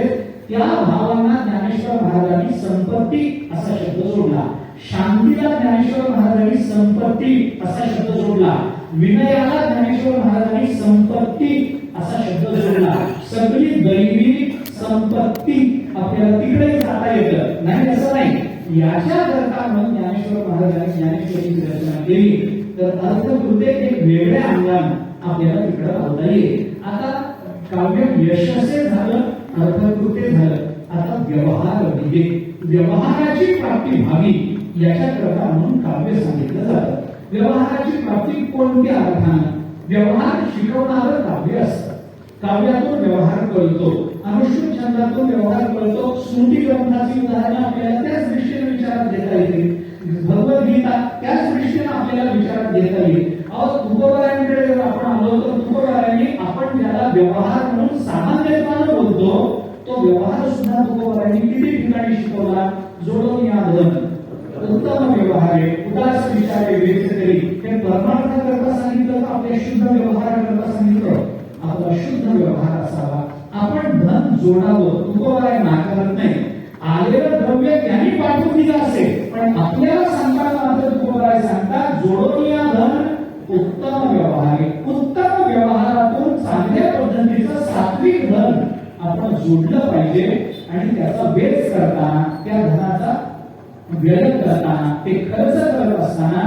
त्या भावांना ज्ञानेश्वर महाराजांनी संपत्ती असा शब्द जोडला. शांतीला ज्ञानेश्वर महाराजांनी संपत्ती असा शब्द जोडला. विनयाला ज्ञानेश्वर महाराजांनी संपत्ती असा शब्द जोडला. सगळी दैवी संपत्ती आपल्याला तिकडे जाता येतं नाही असं नाही. याच्या करता म्हणून ज्ञानेश्वर महाराजांनी ज्ञानेश्वरीची रचना केली तर अर्थकृते एक वेगळ्या अंगाने आपल्याला तिकडे लावता येईल. आता काव्य यशस्वी झालं अर्थकृते झालं. आता व्यवहार व्यवहाराची प्राप्ती व्हावी याच्याकरता म्हणून काव्य सांगितलं जातं. व्यवहाराची प्राप्ती कोणत्या अर्थानं. व्यवहार शिकवणारं काव्य असतं. काव्यातून व्यवहार कळतो. अनुष्ठुप छंदातून व्यवहार कळतो. स्मृती ग्रंथाची उदाहरणं आपल्याला त्याच दृष्टीने विचारात घेता येतील. भगवद्गीता त्याच दृष्टीने आपल्याला विचारात घेता येईल. तुकोबारायांकडे जर आपण आलो तर तुकोबारायांनी आपण ज्याला व्यवहार म्हणून सामान्यपणे बोलतो तो व्यवहार सुद्धा तुकोबारायांनी किती ठिकाणी शिकवला. जोडून या धन उत्तम व्यवहारे उदास विचारे वेचकरी, हे परमार्थाकरता सांगितलं का आपल्या शुद्ध व्यवहाराकरता सांगितलं? आपला शुद्ध व्यवहार असावा. आपण धन जोडावं, तुकोबाराय नाकारत नाही. आलेलं द्रव्य त्यांनी पाठवून दिलं असेल, पण आपल्याला सांगताना मात्र तुकोबाराय सांगतात जोडून या धन उत्तम व्यवहारे. उत्तम व्यवहारातून चांगल्या पद्धतीचं सात्विक धन आपण जोडलं पाहिजे आणि त्याचा बेस करताना, त्या धनाचा व्यय करताना, ते खर्च करत असताना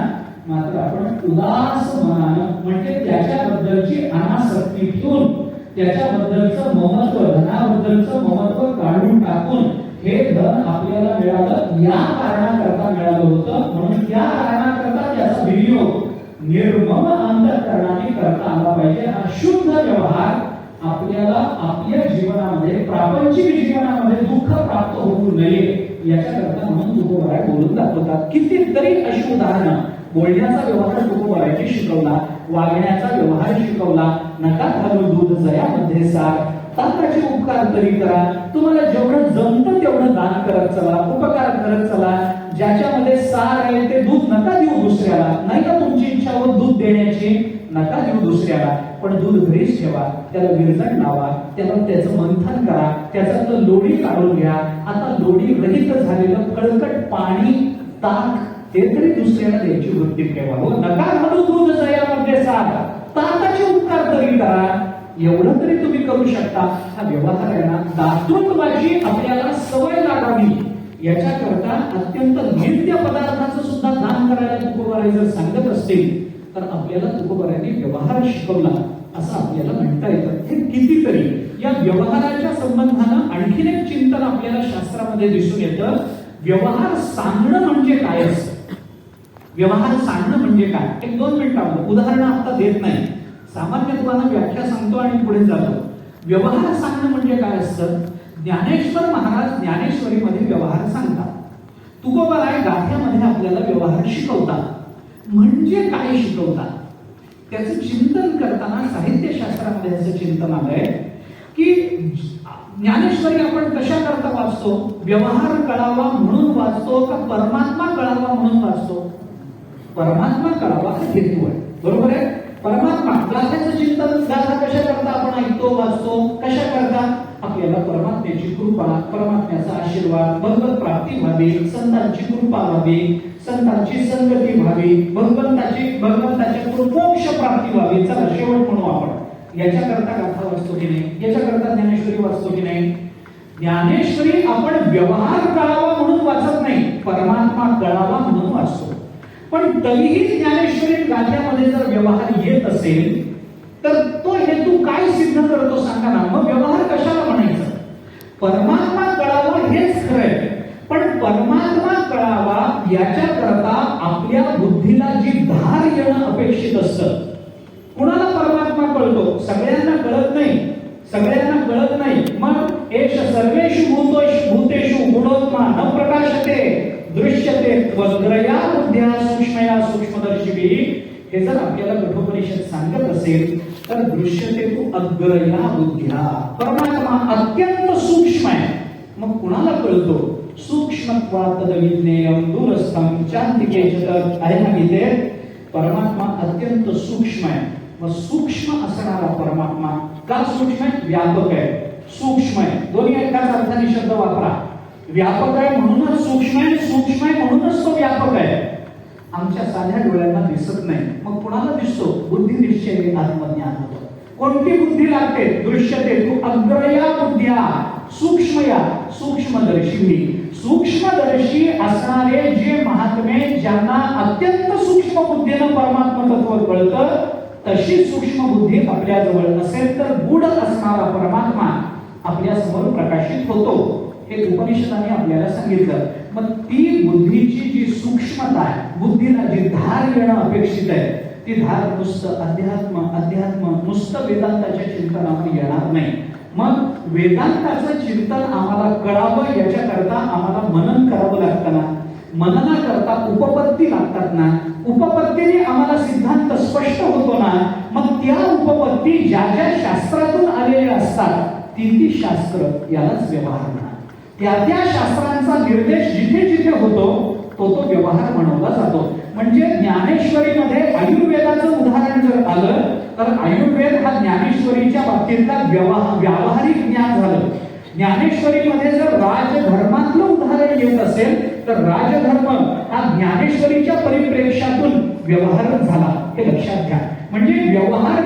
मात्र आपण उदास मनानं, म्हणजे त्याच्याबद्दलची अनासक्ती ठेवून, त्याच्याबद्दलचं ममत्व, धनाबद्दलचं ममत्व काढून टाकून, हे धन आपल्याला मिळालं या कारणाकरता मिळालं होतं म्हणून त्या कारणाकरता त्याचा विनियोग निर्मम अंतःकरणाने करता आला पाहिजे. हा शुद्ध व्यवहार आपल्याला आपल्या जीवनामध्ये, प्रापंचिक जीवनामध्ये दुःख प्राप्त होऊ नये याच्याकरता म्हणून तुकोबाराय बोलून दाखवतात. कितीतरी अशी उदाहरणं. बोलण्याचा व्यवहार तुकोबारायने शिकवला, वागण्याचा व्यवहार शिकवला. नका घालू दूध जयामध्ये सार, ताकाचे उपकार तरी करा. तुम्हाला जेवढं जमतं तेवढं दान करत चला, उपकार करत चला. ज्याच्यामध्ये सार आहे ते दूध नका देऊ दुसऱ्याला. नाही का तुमची इच्छा होत दूध देण्याची, नका देऊ दुसऱ्याला, पण दूध घरीच ठेवा, त्याला विरजण लावा, त्याचं मंथन करा, त्याच्यातलं लोणी काढून घ्या. आता लोणी रहित झालेलं फळकट पाणी, ताक ते तरी दुसऱ्याला द्यायची वृत्ती ठेवा. हो, नका घालू दूध जयामध्ये सार, ताकाचे उपकार तरी करा. एवढं तरी तुम्ही करू शकता. हा व्यवहार आहे ना, दातृत्वाची आपल्याला सवय लागावी याच्याकरता अत्यंत नित्य पदार्थाचं सुद्धा दान करायला तुकोबाराय जर सांगत असतील तर आपल्याला तुकोबारायांनी व्यवहार शिकवला असं आपल्याला म्हणता येतं. हे कितीतरी या व्यवहाराच्या संबंधानं आणखीन एक चिंतन आपल्याला शास्त्रामध्ये दिसून येतं. व्यवहार सांगणं म्हणजे काय असतं? व्यवहार सांगणं म्हणजे काय? एक 2 मिनिटांमध्ये उदाहरण आता देत नाही, सामान्यत्वानं व्याख्या सांगतो आणि पुढे जातो. व्यवहार सांगणं म्हणजे काय असतं? ज्ञानेश्वर महाराज ज्ञानेश्वरीमध्ये व्यवहार सांगतात. तुकोबाराय गाथ्यामध्ये आपल्याला व्यवहार शिकवतात. म्हणजे काय शिकवतात? त्याचं चिंतन करताना साहित्यशास्त्रामध्ये असं चिंतन आलंय की ज्ञानेश्वरी आपण कशा करता वाचतो? व्यवहार कळावा म्हणून वाचतो का परमात्मा कळावा म्हणून वाचतो? परमात्मा कळावा हा हेतू आहे, बरोबर आहे. परमात्मा, गाथ्याचं चिंतन गाथा कशा करता आपण ऐकतो, वाचतो? कशा करता? आपल्याला परमात्म्याची कृपा, परमात्म्याचा आशीर्वाद, भगवत प्राप्ती व्हावी, संतांची कृपा व्हावी, संतांची संगती व्हावी, भगवंताची मोक्ष प्राप्ती व्हावी. चला शेवट म्हणू आपण. याच्याकरता गाथा वाचतो की नाही? याच्याकरता ज्ञानेश्वरी वाचतो की नाही? ज्ञानेश्वरी आपण व्यवहार कळावा म्हणून वाचत नाही, परमात्मा कळावा म्हणून वाचतो. पण तरीही ज्ञानेश्वरी गाथ्यामध्ये जर व्यवहार येत असेल तर तो हेतू काय सिद्ध करतो सांगा ना? मग व्यवहार कशाला म्हणायचं? परमात्मा कळावा हेच खरंय, पण परमात्मा कळावा याच्याकरता आपल्या बुद्धीला जी धार येणं अपेक्षित असतं. कुणाला परमात्मा कळतो? सगळ्यांना कळत नाही, सगळ्यांना कळत नाही. मग एष सर्वेषु भूतेषु गुणोत्मा न प्रकाशते दृश्यते त्वग्रया बुद्ध्या सूक्ष्मया सूक्ष्मदर्शिभिः. हे जर आपल्याला कठोपनिषद सांगत असेल तर दृश्यते तू अग्रया बुद्ध्या. परमात्मा अत्यंत सूक्ष्म आहे. मग कुणाला कळतो? सूक्ष्मत्वात् तद्विज्ञेयं दूरस्थं चान्तिके च आहे ना गीतेत. परमात्मा अत्यंत सूक्ष्म आहे. मग सूक्ष्म असणारा परमात्मा का सूक्ष्म आहे? व्यापक आहे, सूक्ष्म आहे. दोन्ही एकाच अर्थाने शब्द वापरा. व्यापक आहे म्हणूनच सूक्ष्म आहे, सूक्ष्म आहे म्हणूनच तो व्यापक आहे. आमच्या साध्या डोळ्यांना दिसत नाही, मग कुणाला दिसतो? बुद्धी निश्चय आत्मज्ञान होतं. कोणती बुद्धी लागते? दृश्यते तू अग्रया बुद्ध्या सूक्ष्मया सूक्ष्मदर्शी. सूक्ष्मदर्शी असणारे जे महात्मे, ज्यांना अत्यंत सूक्ष्म बुद्धीनं परमात्मा तत्व कळतं, तशी सूक्ष्म बुद्धी आपल्या जवळ असेल तर गूढ असणारा परमात्मा आपल्या समोर प्रकाशित होतो. हे उपनिषदाने आपल्याला सांगितलं. मग ती बुद्धीची जी सूक्ष्मता आहे, बुद्धीला जी धार येणं अपेक्षित आहे, ती धार नुसतं अध्यात्म नुसतं वेदांताच्या चिंतनाने येणार नाही. मग वेदांताचं चिंतन आम्हाला कळावं याच्याकरता आम्हाला मनन करावं लागतं ना. मननाकरता उपपत्ती लागतात ना. उपपत्तीने आम्हाला सिद्धांत स्पष्ट होतो ना. मग त्या उपपत्ती ज्या ज्या शास्त्रातून आलेल्या असतात ती शास्त्र यालाच व्यवहार म्हणतात. त्या शास्त्रांचा निर्देश जिथे जिथे होतो तो व्यवहार म्हणवला जातो. म्हणजे ज्ञानेश्वरीमध्ये आयुर्वेदाचं उदाहरण जर आलं तर आयुर्वेद हा ज्ञानेश्वरीच्या बाबतीतला व्यावहारिक ज्ञान झालं. ज्ञानेश्वरीमध्ये जर राजधर्मातलं उदाहरण येत असेल तर राजधर्म हा ज्ञानेश्वरीच्या परिप्रेक्ष्यातून व्यवहार झाला, हे लक्षात घ्या. म्हणजे व्यवहार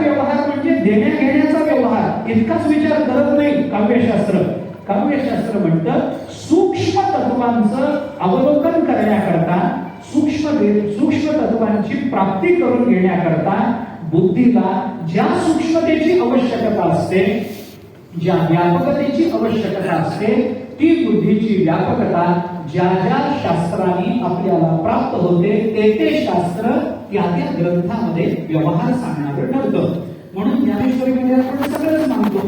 म्हणजे देण्या घेण्याचा व्यवहार इतकाच विचार करत नाही काव्यशास्त्र. काव्यशास्त्र म्हणतं सूक्ष्म तत्वांचं अवलोकन करण्याकरता, सूक्ष्म तत्वांची प्राप्ती करून घेण्याकरता बुद्धीला ज्या सूक्ष्मतेची आवश्यकता असते, ज्या व्यापकतेची आवश्यकता असते, ती बुद्धीची व्यापकता ज्या ज्या शास्त्रांनी आपल्याला प्राप्त होते ते शास्त्र त्या ग्रंथामध्ये व्यवहार सांगणारं ठरतं. म्हणून ज्ञानेश्वरीमध्ये आपण सगळंच मानतो.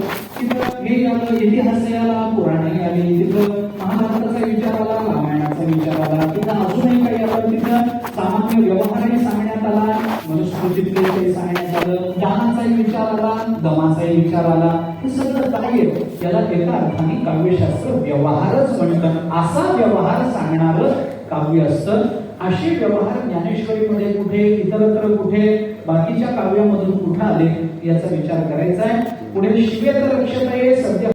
तिथं हे आलं, इतिहास आला, पुराणही आली, तिथं महाभारताचा विचार आला, रामायणाचा विचार आला, तिथं अजूनही काही आलं, तिथं सामान्य व्यवहारही सांगण्यात आला, मनुस्मृतीतले सांगण्यात आलं, दानाचाही विचार आला, दमाचाही विचार आला. हे सगळं काय याला एका अर्थाने काव्यशास्त्र व्यवहारच म्हणतात. असा व्यवहार सांगणारं काव्य असतं. असे व्यवहार ज्ञानेश्वरीमध्ये कुठे, इतरत्र कुठे, बाकीच्या काव्यामधून कुठे आले याचा विचार करायचा आहे. पुढे शिवेत रक्षतये सद्य